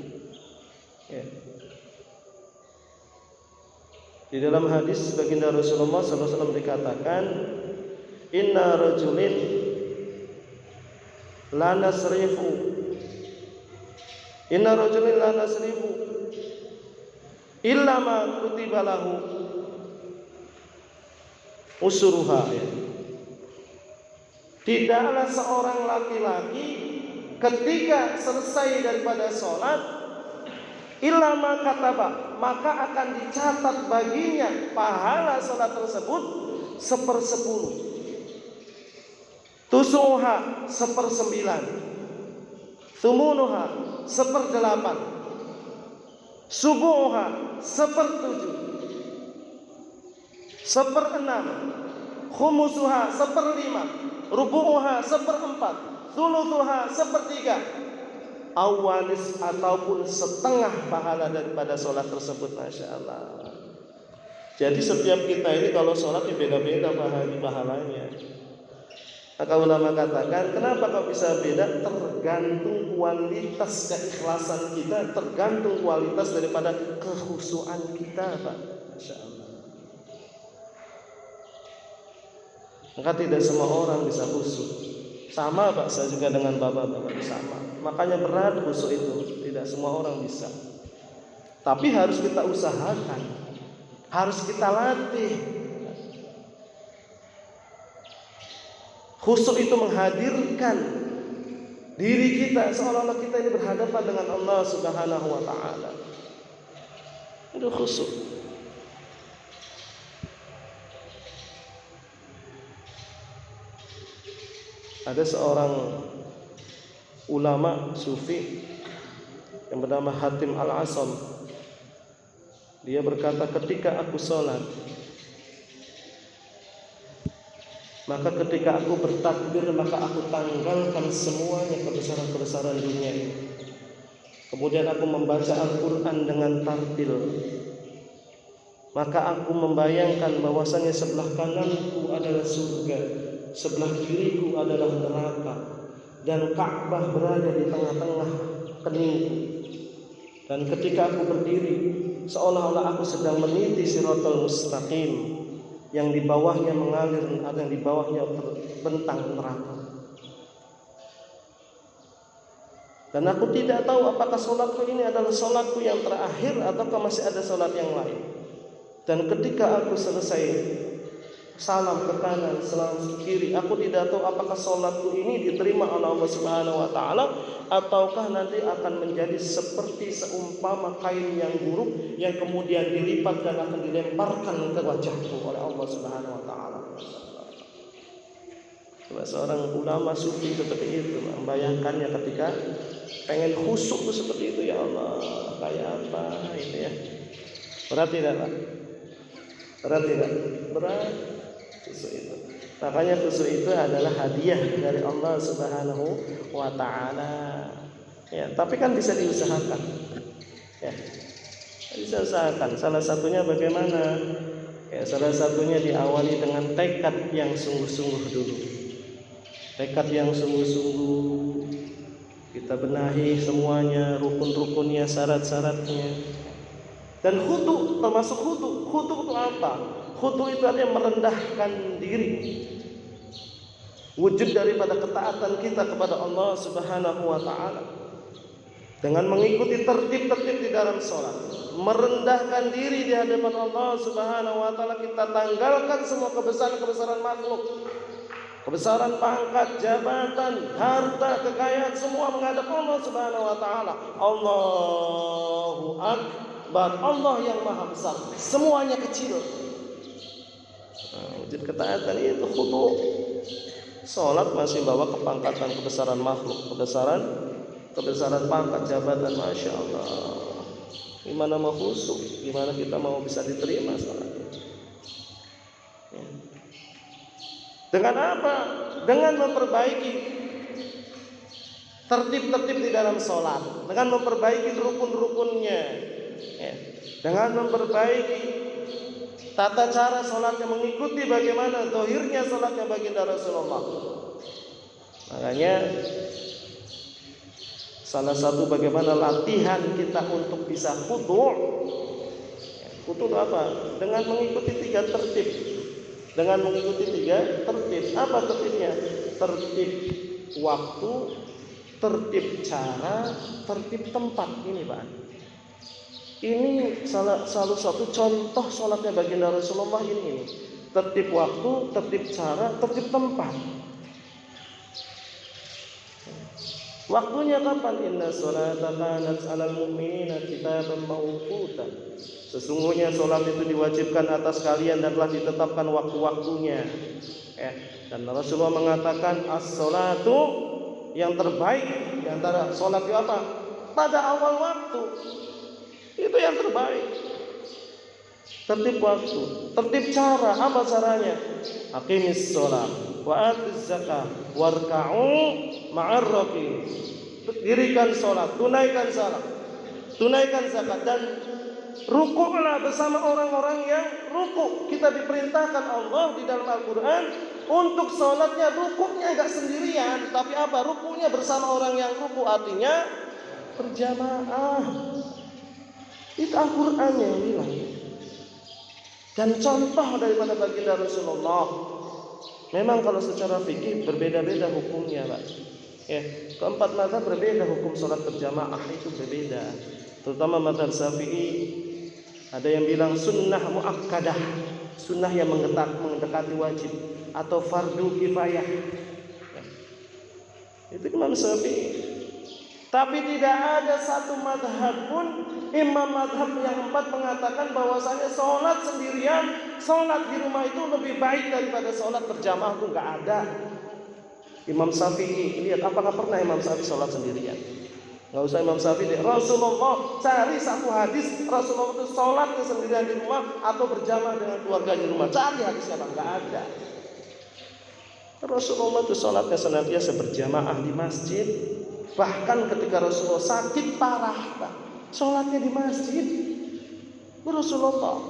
A: Di dalam hadis baginda Rasulullah SAW dikatakan, Inna rajulin la nasrifu illa ma kutiba lahu usuruha. Tidaklah seorang laki-laki ketika selesai daripada sholat, illa ma kataba, maka akan dicatat baginya pahala sholat tersebut 1/10, tusuha 1/9, thumunuha 1/8, subuha 1/7, 1/6, khumusuha 1/5, rubu'uha 1/4, thuluthuha 1/3, awalis ataupun setengah pahala daripada sholat tersebut. Masya Allah. Jadi setiap kita ini kalau sholat beda-beda pahalanya. Maka ulama katakan, kenapa kok bisa beda? Tergantung kualitas keikhlasan kita, tergantung kualitas daripada kekhusyuan kita Pak. Masya Allah. Maka tidak semua orang bisa khusyuk. Sama Pak, saya juga dengan bapak-bapak sama. Makanya berat khusyuk itu, tidak semua orang bisa. Tapi harus kita usahakan, harus kita latih. Khusyuk itu menghadirkan diri kita seolah-olah kita ini berhadapan dengan Allah Subhanahu wa ta'ala. Itu khusyuk. Ada seorang ulama sufi yang bernama Hatim Al-Asam. Dia berkata, ketika aku sholat, maka ketika aku bertakbir, maka aku tanggalkan semuanya kebesaran-kebesaran dunia ini. Kemudian aku membaca Al-Quran dengan tartil. Maka aku membayangkan bahwasanya sebelah kananku adalah surga, sebelah kiriku adalah neraka, dan Ka'bah berada di tengah-tengah keningku. Dan ketika aku berdiri, seolah-olah aku sedang meniti Shiratal Mustaqim, yang di bawahnya mengalir, yang di bawahnya terbentang neraka. Dan aku tidak tahu apakah sholatku ini adalah sholatku yang terakhir ataukah masih ada sholat yang lain. Dan ketika aku selesai salam ke kanan, salam ke kiri, aku tidak tahu apakah sholatku ini diterima oleh Allah Subhanahu wa Ta'ala, ataukah nanti akan menjadi seperti seumpama kain yang buruk yang kemudian dilipat dan akan dilemparkan ke wajahku oleh Allah Subhanahu wa Ta'ala. Seorang ulama sufi seperti itu membayangkannya ketika pengen khusyuk itu seperti itu. Ya Allah, kayak apa itu ya? Berat tidak Pak? Berat tidak? Berat. Khusyuk itu. Makanya khusyuk itu adalah hadiah dari Allah Subhanahu wa Ta'ala. Ya, tapi kan bisa diusahakan. Ya. Bisa usahakan. Salah satunya bagaimana? Ya, salah satunya diawali dengan tekad yang sungguh-sungguh dulu. Tekad yang sungguh-sungguh, kita benahi semuanya, rukun-rukunnya, syarat-syaratnya. Dan khudu, termasuk khudu. Khudu itu apa? Khudu itu artinya merendahkan diri, wujud daripada ketaatan kita kepada Allah Subhanahu wa Ta'ala dengan mengikuti tertib-tertib di dalam sholat, merendahkan diri di hadapan Allah Subhanahu wa Ta'ala. Kita tanggalkan semua kebesaran-kebesaran makhluk, kebesaran pangkat, jabatan, harta, kekayaan, semua menghadap Allah Subhanahu wa Ta'ala. Allahu Akbar, Allah yang maha besar, semuanya kecil. Wujud ketaatan itu khudu. Salat masih bawa kepangkatan, kebesaran makhluk, kebesaran pangkat, jabatan, masya Allah. Gimana mau khusyuk? Gimana kita mau bisa diterima salat? Ya. Dengan apa? Dengan memperbaiki tertib-tertib di dalam sholat, dengan memperbaiki rukun-rukunnya, ya. Dengan memperbaiki tata cara sholatnya, mengikuti bagaimana zahirnya sholatnya baginda Rasulullah. Makanya salah satu bagaimana latihan kita untuk bisa khudu'. Khudu' apa? Dengan mengikuti 3 tertib. Dengan mengikuti 3 tertib. Apa tertibnya? Tertib waktu, tertib cara, tertib tempat. Ini Pak. Ini salah satu contoh sholatnya baginda Rasulullah ini. Tertib waktu, tertib cara, tertib tempat. Waktunya kapan? Inna sholata kanat 'alal mu'minina kitaban mawquta. Sesungguhnya sholat itu diwajibkan atas kalian dan telah ditetapkan waktu-waktunya. Dan Rasulullah mengatakan as-sholatu, yang terbaik di antara sholat itu apa? Pada awal waktu. Itu yang terbaik. Tertib waktu, tertib cara. Apa caranya? Aqimis sholat wa atiz zakah warka'u ma'ar raki'in. Dirikan sholat, tunaikan salat, tunaikan zakat, dan rukuklah bersama orang-orang yang rukuk. Kita diperintahkan Allah di dalam Al-Quran untuk sholatnya rukuknya enggak sendirian, tapi apa? Rukuknya bersama orang yang rukuk, artinya berjamaah. Itu Al-Quran yang bilang. Dan contoh daripada baginda Rasulullah. Memang kalau secara fikih berbeda-beda hukumnya, Pak. Keempat mazhab berbeda hukum sholat berjamaah, itu berbeda. Terutama mazhab Syafi'i, ada yang bilang sunnah muakkadah, sunnah yang mendekati wajib, atau fardu kifayah. Itu Imam Syafi'i. Tapi tidak ada satu madhab pun, imam madhab yang 4 mengatakan bahwasanya sholat sendirian, sholat di rumah itu lebih baik daripada sholat berjamaah. Itu nggak ada. Imam Syafi'i, lihat apakah pernah Imam Syafi'i sholat sendirian? Nggak usah Imam Syafi'i, Rasulullah cari satu hadis Rasulullah itu sholat sendirian di rumah atau berjamaah dengan keluarga di rumah. Cari hadisnya, Bang, nggak ada. Rasulullah itu sholatnya senantiasa berjamaah di masjid. Bahkan ketika Rasulullah sakit parah, Bang, sholatnya di masjid. Rasulullah,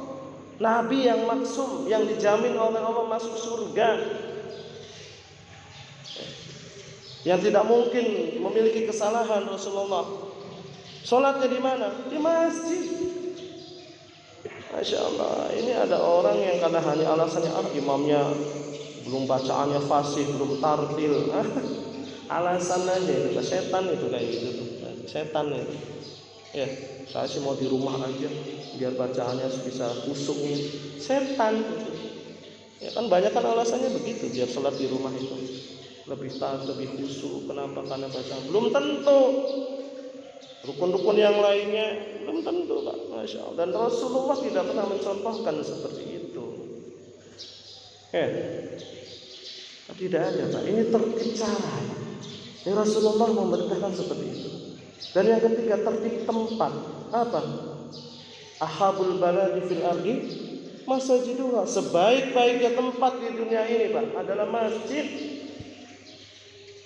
A: Nabi yang maksum, yang dijamin oleh Allah masuk surga, yang tidak mungkin memiliki kesalahan. Rasulullah sholatnya di mana? Di masjid. Masya Allah. Ini ada orang yang karena hanya alasannya imamnya belum bacaannya fasih, belum tartil, alasan aja itu. Setan itu kayak gitu tuh. Setan itu. Ya, saya sih mau di rumah aja biar bacaannya bisa khusyuk. Setan itu. Ya kan banyak kan alasannya begitu, biar sholat di rumah itu lebih taat, lebih khusyuk. Kenapa? Karena bacaan belum tentu. Rukun-rukun yang lainnya belum tentu, Pak. Masya Allah. Dan Rasulullah tidak pernah mencontohkan seperti itu. Tidak ada, Pak. Ini tertib cara. Yang Rasulullah memerintahkan seperti itu. Dan yang ketiga, tertib tempat. Apa? Ahabul baladi fil ardi masajiduha. Sebaik-baiknya tempat di dunia ini, Pak, adalah masjid.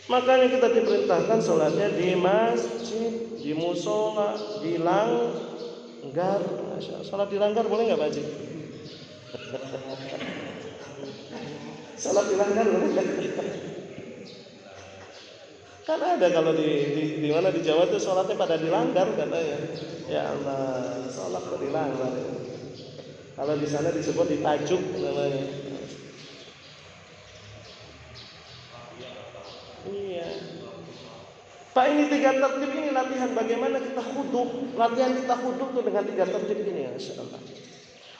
A: Makanya kita diperintahkan sholatnya di masjid, di musola, di langgar. Sholat di langgar boleh nggak, Pak Haji? Sholat di langgar boleh nggak? Kan ada kalau di mana di Jawa tuh sholatnya pada di langgar katanya. Ya Allah, sholat di langgar. Kalau di sana disebut di tajuk namanya. Iya. Pak, ini 3 tertib ini latihan bagaimana kita khudu. Latihan kita khudu tuh dengan 3 tertib ini, Masya Allah.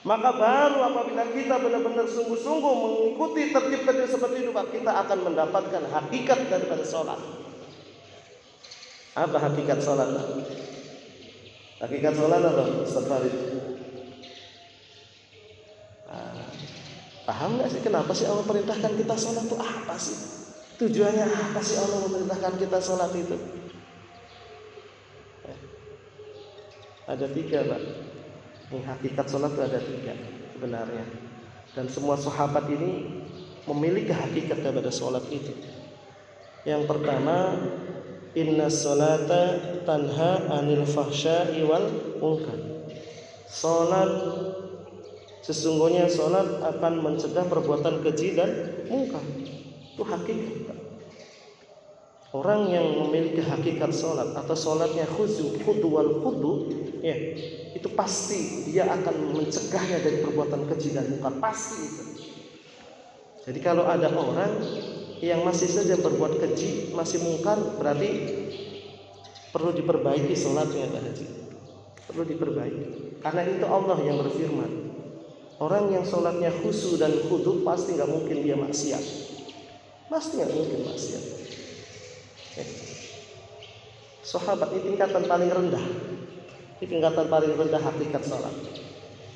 A: Maka baru apabila kita benar-benar sungguh-sungguh mengikuti tertib-tertib seperti itu, Pak, kita akan mendapatkan hakikat daripada sholat. Apa hakikat sholat? Hakikat sholat apa, Ustaz Farid? Paham nggak sih kenapa sih Allah perintahkan kita sholat itu apa sih? Tujuannya apa sih Allah memerintahkan kita sholat itu? Ada 3, Pak. Ini hakikat sholat itu ada 3 sebenarnya. Dan semua sahabat ini memiliki hakikat daripada sholat itu. Yang pertama, inna sholata tanha anil fahsya'i wal munkar. Sholat, sesungguhnya sholat akan mencegah perbuatan keji dan munkar. Itu hakikat. Orang yang memiliki hakikat sholat atau sholatnya khudu wal khudu, ya, itu pasti dia akan mencegahnya dari perbuatan keji dan munkar, pasti itu. Jadi kalau ada orang yang masih saja berbuat keji, masih mungkar, berarti perlu diperbaiki sholatnya, Pak Haji. Perlu diperbaiki. Karena itu Allah yang berfirman, orang yang sholatnya khusyuk dan khudu pasti nggak mungkin dia maksiat. Pasti nggak mungkin maksiat. Sahabat ini tingkatan paling rendah. Ini tingkatan paling rendah hakikat sholat.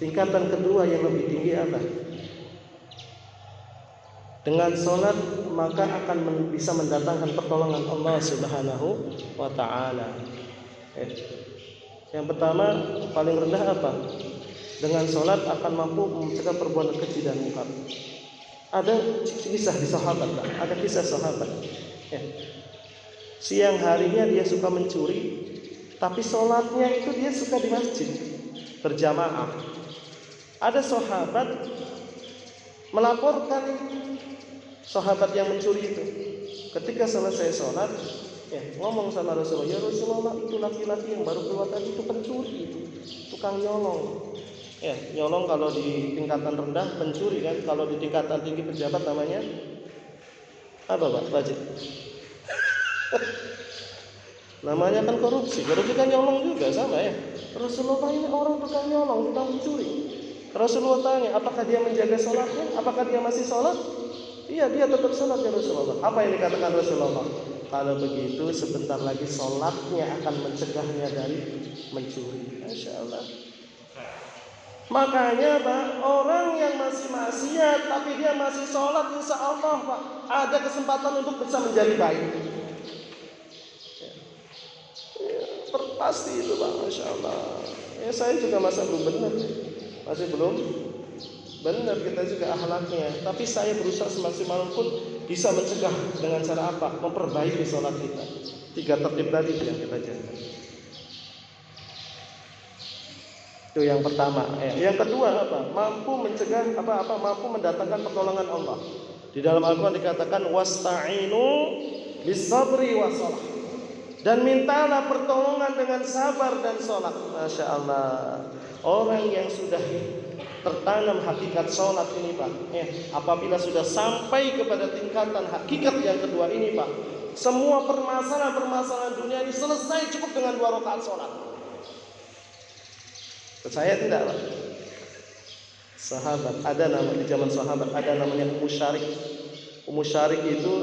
A: Tingkatan kedua yang lebih tinggi apa? Dengan sholat maka akan bisa mendatangkan pertolongan Allah Subhanahu wa ta'ala. Yang pertama paling rendah apa? Dengan sholat akan mampu mencegah perbuatan keji dan munkar. Ada kisah di sahabat, ada kisah sahabat. Siang harinya dia suka mencuri, tapi sholatnya itu dia suka di masjid berjamaah. Ada sahabat melaporkan sahabat yang mencuri itu. Ketika selesai sholat, ngomong sama Rasulullah, ya Rasulullah, itu laki-laki yang baru keluar tadi itu pencuri, itu tukang nyolong. Nyolong kalau di tingkatan rendah pencuri kan, kalau di tingkatan tinggi pejabat namanya apa, Pak Wajib? Namanya kan korupsi. Korupsi kan nyolong juga sama ya. Rasulullah, ini orang tukang nyolong, tukang mencuri. Rasulullah tanya, apakah dia menjaga sholatnya? Apakah dia masih sholat? Iya, dia tetap sholat ya Rasulullah. Apa yang dikatakan Rasulullah? Kalau begitu sebentar lagi sholatnya akan mencegahnya dari mencuri. Masya Allah. Makanya Pak, orang yang masih maksiat tapi dia masih sholat, insya Allah Pak, ada kesempatan untuk bisa menjadi baik. Pasti itu Pak, Masya Allah. Ya saya juga masih belum benar kita juga akhlaknya. Tapi saya berusaha semaksimal pun bisa mencegah dengan cara apa? Memperbaiki sholat kita. 3 tertib tadi yang kita jaga. Itu yang pertama. Yang kedua apa? Mampu mencegah mampu mendatangkan pertolongan Allah. Di dalam Al-Quran dikatakan wasta'inu bisabri wassalah. Dan mintalah pertolongan dengan sabar dan sholat. Masya Allah. Orang yang sudah tertanam hakikat sholat ini Pak, apabila sudah sampai kepada tingkatan hakikat yang kedua ini Pak, semua permasalahan dunia ini selesai cukup dengan 2 rakaat sholat. Percaya tidak Pak? Sahabat, ada nama di zaman sahabat, ada namanya Ummu Syarik. Ummu Syarik itu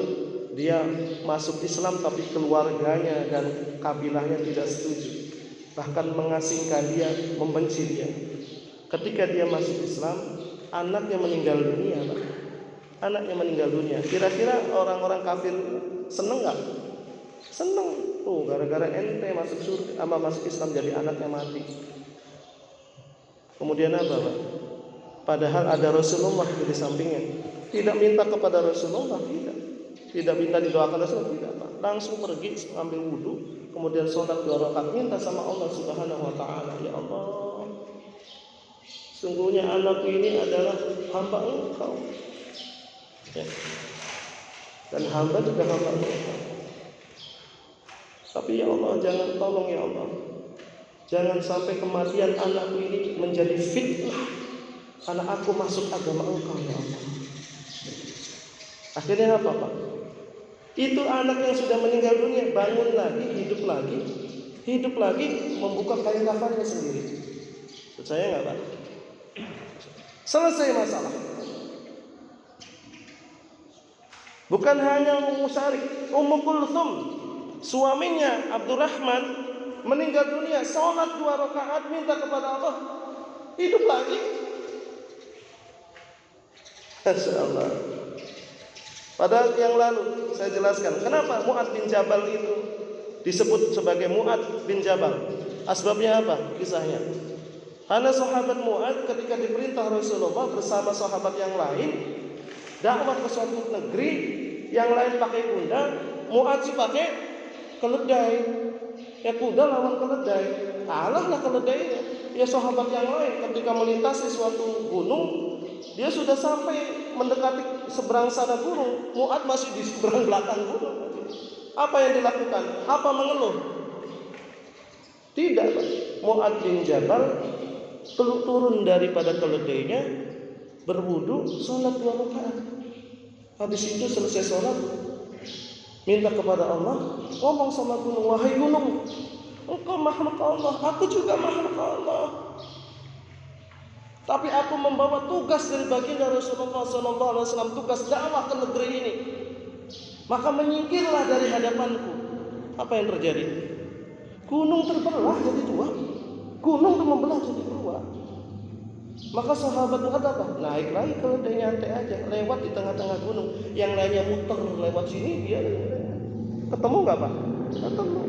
A: dia masuk Islam tapi keluarganya dan kabilahnya tidak setuju, bahkan mengasingkan dia, membenci dia. Ketika dia masuk Islam, anaknya meninggal dunia Pak. Anaknya meninggal dunia. Kira-kira orang-orang kafir seneng nggak? Seneng. Gara-gara ente masuk surga, masuk Islam jadi anaknya mati. Kemudian apa Pak? Padahal ada Rasulullah di sampingnya. Tidak minta kepada Rasulullah, tidak minta didoakan Rasulullah, tidak Pak. Langsung pergi ambil wudhu, kemudian sholat 2 rakaat, minta sama Allah Subhanahu Wa Taala, ya Allah, sungguhnya anakku ini adalah hamba Engkau, dan hamba juga hamba Engkau. Tapi ya Allah, jangan, tolong ya Allah, jangan sampai kematian anakku ini menjadi fitnah karena aku masuk agama Engkau ya Allah. Akhirnya apa Pak? Itu anak yang sudah meninggal dunia bangun lagi, hidup lagi, membuka kain kafannya sendiri. Percaya nggak Pak? Selesai masalah. Bukan hanya Ummu Syarik, Ummu Kulthum, suaminya Abdurrahman meninggal dunia, sholat 2 rakaat, minta kepada Allah, hidup lagi. Masya Allah. Padahal yang lalu saya jelaskan kenapa Mu'adz bin Jabal itu disebut sebagai Mu'adz bin Jabal. Asbabnya apa? Kisahnya. Karena sahabat Mu'adz ketika diperintah Rasulullah bersama sahabat yang lain dakwah ke suatu negeri, yang lain pakai kuda, Mu'adz pakai keledai. Ya kuda lawan keledai, kalahlah keledainya. Ya sahabat yang lain ketika melintasi suatu gunung, dia sudah sampai mendekati seberang sana gunung, Mu'adz masih di seberang belakang gunung. Apa yang dilakukan? Apa mengeluh? Tidak, Mu'adz bin Jabal turun daripada keledainya, berwudu, sholat 2 rakaat. Habis itu selesai sholat, minta kepada Allah, ngomong sama gunung, wahai gunung, engkau makhluk Allah, aku juga makhluk Allah. Tapi aku membawa tugas dari baginda Rasulullah SAW, tugas dakwah ke negeri ini. Maka menyingkirlah dari hadapanku. Apa yang terjadi? Gunung terbelah jadi 2. Gunung itu membelah jadi 2. Maka sahabat berkata apa? Naik lagi keledai, nyantai aja, lewat di tengah-tengah gunung. Yang lainnya muter lewat sini, dia ketemu nggak Pak? Ketemu.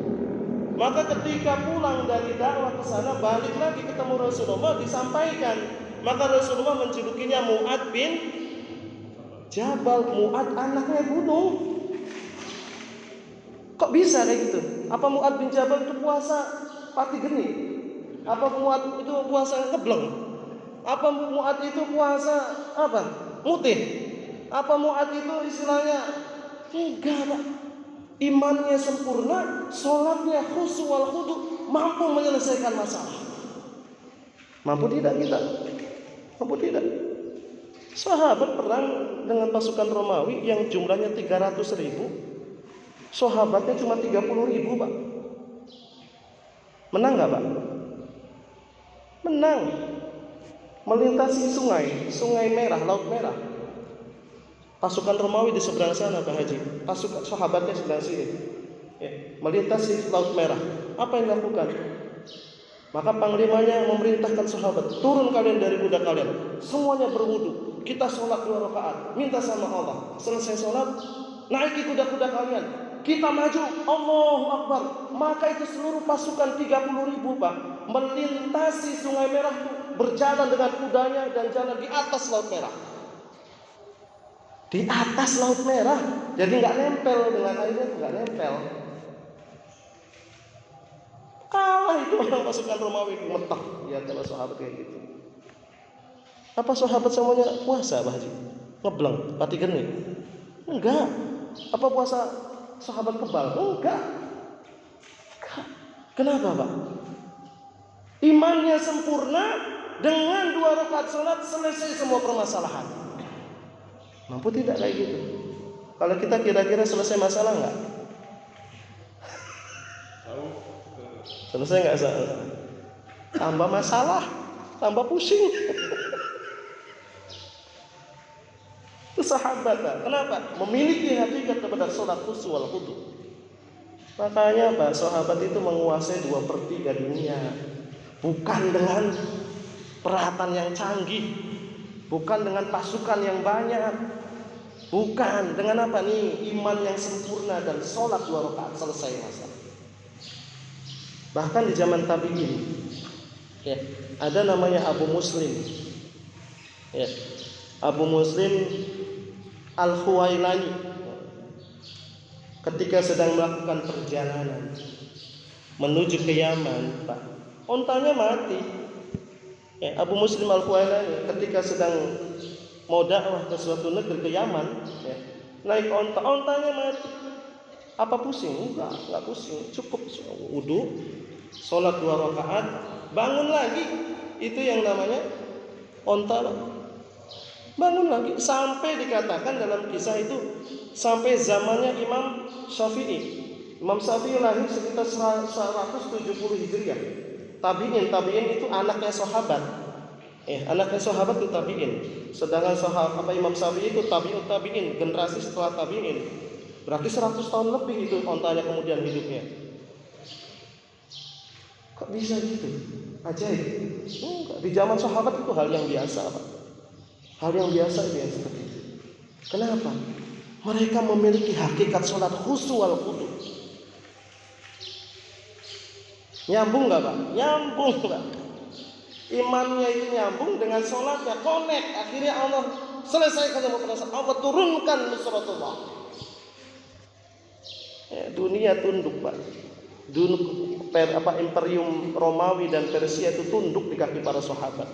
A: Maka ketika pulang dari dakwah ke sana, balik lagi ketemu Rasulullah, disampaikan. Maka Rasulullah menjulukinya Mu'adz bin Jabal. Mu'adz anaknya gunung. Kok bisa kayak gitu? Apa Mu'adz bin Jabal itu puasa pati geni? Apa Mu'adz itu puasa kebleng? Apa Mu'adz itu puasa apa? Mutih? Apa Mu'adz itu istilahnya enggak Pak. Imannya sempurna, sholatnya khusyuk wal khudu, mampu menyelesaikan masalah. Mampu tidak kita? Mampu tidak? Sahabat perang dengan pasukan Romawi yang jumlahnya 300.000, sahabatnya cuma 30.000 Pak. Menang nggak Pak? Menang. Melintasi sungai Merah, Laut Merah. Pasukan Romawi di seberang sana Pak Haji, pasukan sahabatnya sebelah sini. Melintasi Laut Merah. Apa yang dilakukan? Maka panglimanya memerintahkan sahabat, turun kalian dari kuda kalian, semuanya berwudu. Kita sholat 2 rakaat, minta sama Allah. Selesai sholat, naiki kuda-kuda kalian, kita maju, Allahu Akbar. Maka itu seluruh pasukan 30.000 Pak, melintasi Sungai Merah itu, berjalan dengan kudanya dan jalan di atas Laut Merah. Di atas Laut Merah, jadi nggak nempel dengan airnya, nggak nempel. Kalah itu orang pasukan Romawi, gemetar. Ya kalau sahabat kayak gitu. Apa sahabat semuanya puasa, Pak Haji? Ngebleng, pati geni? Enggak. Apa puasa sahabat kebal? Enggak. Kenapa, Pak? Imannya sempurna, dengan 2 rakaat sholat selesai semua permasalahan. Mampu tidak kayak gitu? Kalau kita kira-kira selesai masalah enggak? Selesai enggak? Tambah masalah, tambah pusing. Itu sahabat, kenapa? Memiliki hakikat kepada sholat khusyuk wal khudu. Makanya Pak, sahabat itu menguasai 2/3 dunia. Bukan dengan peralatan yang canggih, bukan dengan pasukan yang banyak, bukan dengan apa nih, iman yang sempurna dan sholat 2 rakaat selesai masalah. Bahkan di zaman tabi'in, ya, ada namanya Abu Muslim, ya, Abu Muslim Al-Khuwailani, ketika sedang melakukan perjalanan menuju ke Yaman, Pak, ontanya mati. Ya, Abu Muslim Al-Khuwailani ketika sedang mau dakwah ke suatu negeri, ke Yaman, ya, naik ontanya mati. Apa pusing? Enggak pusing, cukup wudu, sholat 2 rakaat, bangun lagi. Itu yang namanya onta. Bangun lagi, sampai dikatakan dalam kisah itu sampai zamannya Imam Syafi'i. Imam Syafi'i lahir sekitar 170 Hijriah. Tabi'in itu anaknya sahabat. Anaknya sahabat itu tabi'in. Sedangkan sahabat Imam Syafi'i itu tabi'in, generasi setelah tabi'in. Berarti 100 tahun lebih itu ontanya kemudian hidupnya. Kok bisa gitu? Ajaib. Enggak. Di zaman sahabat itu hal yang biasa, Pak. Hal yang biasa itu yang seperti itu. Kenapa? Mereka memiliki hakikat sholat khusyuk wal khudu. Nyambung nggak, Pak? Nyambung, Pak. Imannya itu nyambung dengan sholatnya, connect. Akhirnya Allah selesaikan semua perasaan. Allah turunkan nusratullah. Dunia tunduk, Pak. Imperium Romawi dan Persia itu tunduk di kaki para sahabat.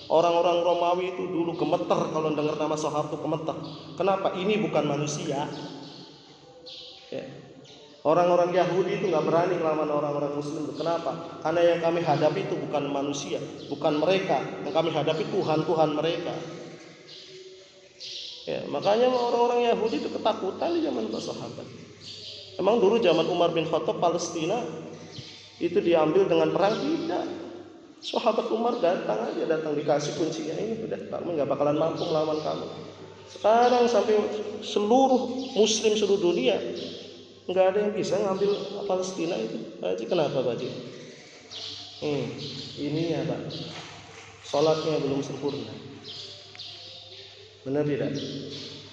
A: Orang-orang Romawi itu dulu gemeter kalau dengar nama sahabat itu gemeter. Kenapa? Ini bukan manusia. Ya. Orang-orang Yahudi itu nggak berani melawan orang-orang Muslim. Kenapa? Karena yang kami hadapi itu bukan manusia, bukan mereka. Yang kami hadapi Tuhan mereka. Ya, makanya orang-orang Yahudi itu ketakutan di zaman para sahabat. Emang dulu zaman Umar bin Khattab Palestina itu diambil dengan perang? Tidak. Sahabat Umar datang dikasih kuncinya, ini udah, kamu nggak bakalan mampu melawan kamu. Sekarang sampai seluruh Muslim seluruh dunia nggak ada yang bisa ngambil Palestina itu. Baji, kenapa Baji? Ini ya Pak, sholatnya belum sempurna. Benar tidak?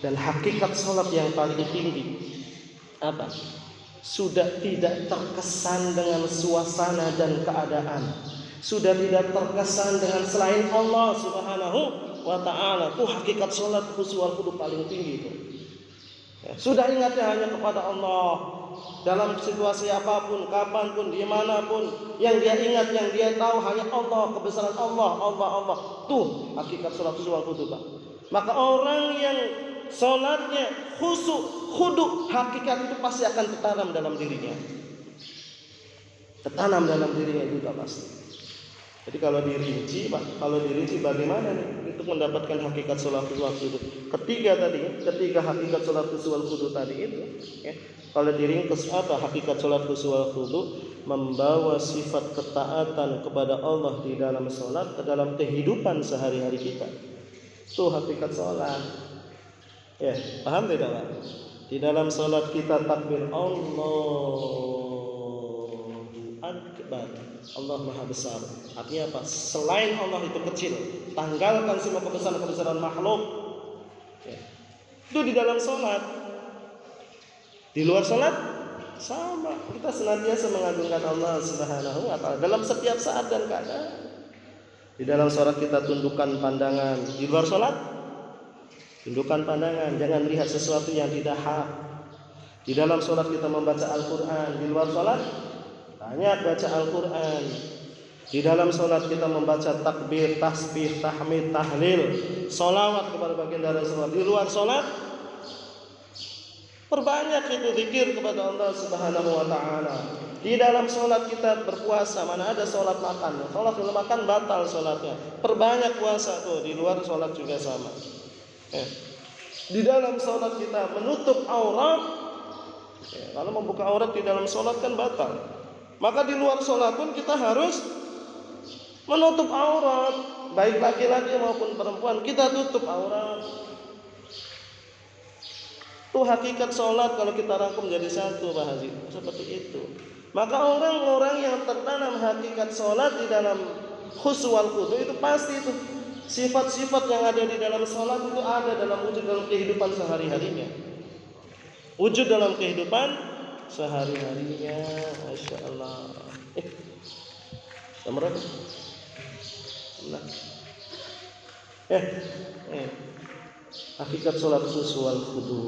A: Dan hakikat sholat yang paling tinggi apa? Sudah tidak terkesan dengan suasana dan keadaan. Sudah tidak terkesan dengan selain Allah Subhanahu wa ta'ala. Itu hakikat sholat khusyuk wal khudu paling tinggi itu. Ya, sudah ingatnya hanya kepada Allah dalam situasi apapun, kapanpun, dimanapun. Yang dia ingat, yang dia tahu hanya Allah, kebesaran Allah. Tuh hakikat sholat khusyuk wal khudu, Pak. Maka orang yang sholatnya khusyuk khudu, hakikat itu pasti akan tertanam dalam dirinya. Tertanam dalam dirinya juga pasti. Jadi kalau dirinci, Pak, bagaimana nih untuk mendapatkan hakikat sholat khusyuk wal khudu? Ketiga hakikat sholat khusyuk wal khudu tadi itu, ya, kalau diringkus apa hakikat sholat khusyuk wal khudu? Membawa sifat ketaatan kepada Allah di dalam sholat ke dalam kehidupan sehari-hari kita. Itu hakikat sholat. Ya, paham tidak, Pak? Di dalam sholat kita takbir Allahu Akbar. Allah Maha Besar. Artinya apa? Selain Allah itu kecil. Tanggalkan semua kebesaran makhluk. Ya. Itu di dalam sholat. Di luar sholat sama. Kita senantiasa mengagungkan Allah Subhanahu wa Ta'ala dalam setiap saat dan keadaan. Di dalam sholat kita tundukkan pandangan. Di luar sholat tundukkan pandangan. Jangan lihat sesuatu yang tidak hak. Di dalam sholat kita membaca Al-Quran. Di luar sholat banyak baca Al-Quran. Di dalam sholat kita membaca takbir, tasbih, tahmid, tahlil, sholawat kepada baginda Rasulullah. Di luar sholat perbanyak itu zikir kepada Allah Subhanahu wa Ta'ala. Di dalam sholat kita berpuasa. Mana ada sholat makan? Sholat kalau makan batal sholatnya. Perbanyak puasa tuh. Di luar sholat juga sama. Di dalam sholat kita menutup aurat. Kalau membuka aurat di dalam sholat kan batal. Maka di luar sholat pun kita harus menutup aurat, baik laki-laki maupun perempuan, kita tutup aurat. Itu hakikat sholat kalau kita rangkum jadi satu, Pak Haji. Seperti itu. Maka orang-orang yang tertanam hakikat sholat di dalam khusyuk wal khudu itu pasti itu sifat-sifat yang ada di dalam sholat itu ada dalam wujud dalam kehidupan sehari-harinya. Wujud dalam kehidupan sehari-harinya. Masya Allah. Nomor berapa? Nah. Hakikat sholat khusyuk wal khudu.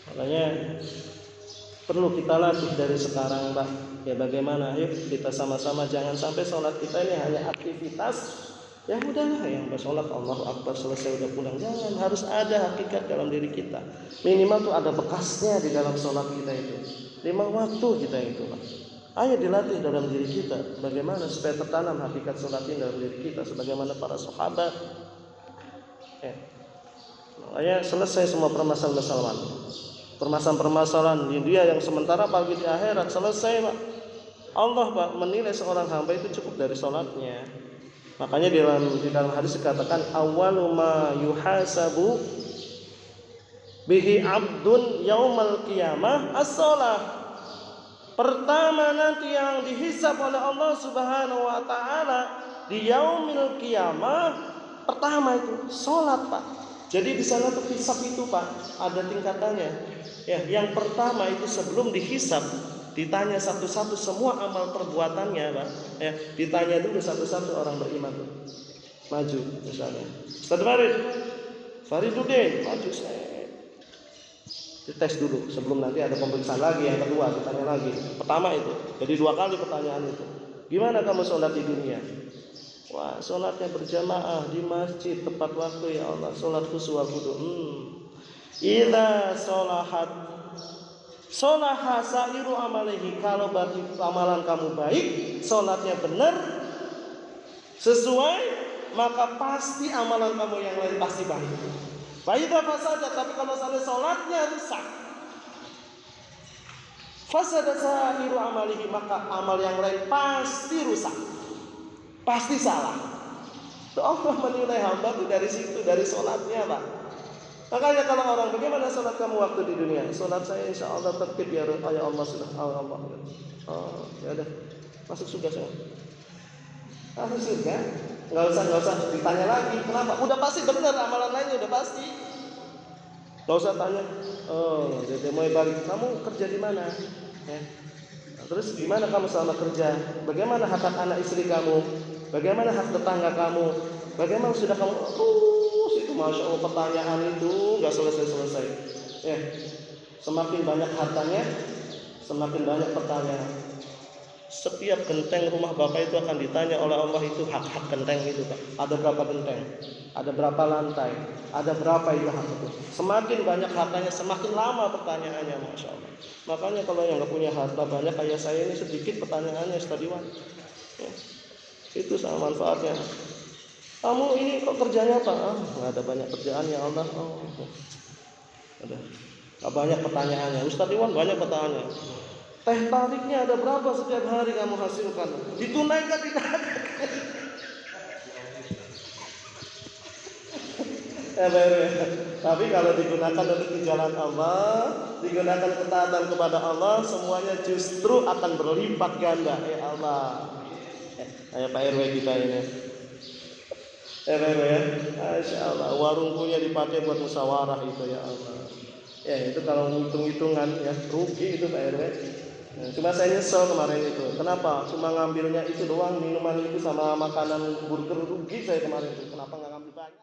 A: Makanya perlu kita latih dari sekarang, Pak. Ya bagaimana? Yuk kita sama-sama jangan sampai sholat kita ini hanya aktivitas. Ya udahlah, yang bersolat Allahu Akbar selesai udah pulang. Jangan, harus ada hakikat dalam diri kita. Minimal tuh ada bekasnya di dalam sholat kita itu. 5 waktu kita itu, Pak. Ayo dilatih dalam diri kita. Bagaimana supaya tertanam hakikat sholat ini dalam diri kita, sebagaimana para sahabat. Makanya selesai semua permasalahan. Permasalahan di dunia yang sementara, bagi di akhirat selesai, Pak. Allah, Pak, menilai seorang hamba itu cukup dari sholatnya. Makanya di dalam hadis dikatakan awwalu ma yuhasabu bihi abdun yaumal qiyamah as-shalah. Pertama nanti yang dihisab oleh Allah Subhanahu wa Ta'ala di yaumil qiyamah, pertama itu salat, Pak. Jadi di sana tuh hisab itu, Pak, ada tingkatannya. Ya, yang pertama itu sebelum dihisab ditanya satu-satu semua amal perbuatannya, Pak. Ya, ditanya dulu satu-satu orang beriman tuh. Maju misalnya. Ustaz Fariduddin, maju saya. Dites dulu sebelum nanti ada pemeriksaan lagi yang kedua, ditanya lagi. Pertama itu. Jadi 2 kali pertanyaan itu. Gimana kamu sholat di dunia? Wah, sholatnya berjamaah di masjid tepat waktu, ya Allah. Sholat khusyuk wal khudu. Idza sholaha sa'iru amalihi, kalau berarti amalan kamu baik, sholatnya benar sesuai, maka pasti amalan kamu yang lain pasti baik. Faidah fasadat, tapi kalau sampai sholatnya rusak, fasadat sa'iru amalihi, maka amal yang lain pasti rusak, pasti salah. Itu Allah menilai hamba itu dari situ, dari sholatnya, Pak. Makanya kalau orang, bagaimana sholat kamu waktu di dunia? Sholat saya insya Allah tertib ya Allah sudah. Allah. Oh ya udah, masuk surga saya. Masuk surga? Nggak usah ditanya lagi. Kenapa? Udah pasti benar, amalan lainnya udah pasti. Nggak usah tanya. Oh, jadi mau balik. Kamu kerja di mana? Ya. Terus gimana kamu selama kerja? Bagaimana hak anak istri kamu? Bagaimana hak tetangga kamu? Bagaimana sudah kamu? Itu masya Allah, pertanyaan itu nggak selesai. Ya, semakin banyak hartanya, semakin banyak pertanyaan. Setiap genteng rumah bapak itu akan ditanya oleh Allah itu hak-hak genteng itu, Pak. Ada berapa genteng? Ada berapa lantai? Ada berapa itu hak itu? Semakin banyak hartanya, semakin lama pertanyaannya, masya Allah. Makanya kalau yang nggak punya harta banyak kayak saya ini, sedikit pertanyaannya Stadiwan. Ya, itu sama manfaatnya. Kamu ini kok kerjanya apa? Nggak ada banyak kerjaan ya Allah. Ada. Nggak banyak pertanyaannya. Ustaz Iwan banyak pertanyaannya. Teh tariknya ada berapa setiap hari kamu hasilkan? Ditunaikan tidak? baru ya. Tapi kalau digunakan untuk di jalan Allah, digunakan ketaatan kepada Allah, semuanya justru akan berlipat ganda. Ya Allah. Kayak Pak RW kita ini. Pak RW ya. Masya Allah. Warung punya dipakai buat musyawarah itu ya Allah. Ya itu kalau hitung-hitungan ya rugi itu Pak RW. Nah, cuma saya nyesel kemarin itu. Kenapa? Cuma ngambilnya itu doang, minuman itu sama makanan burger, rugi saya kemarin itu. Kenapa nggak ngambil banyak?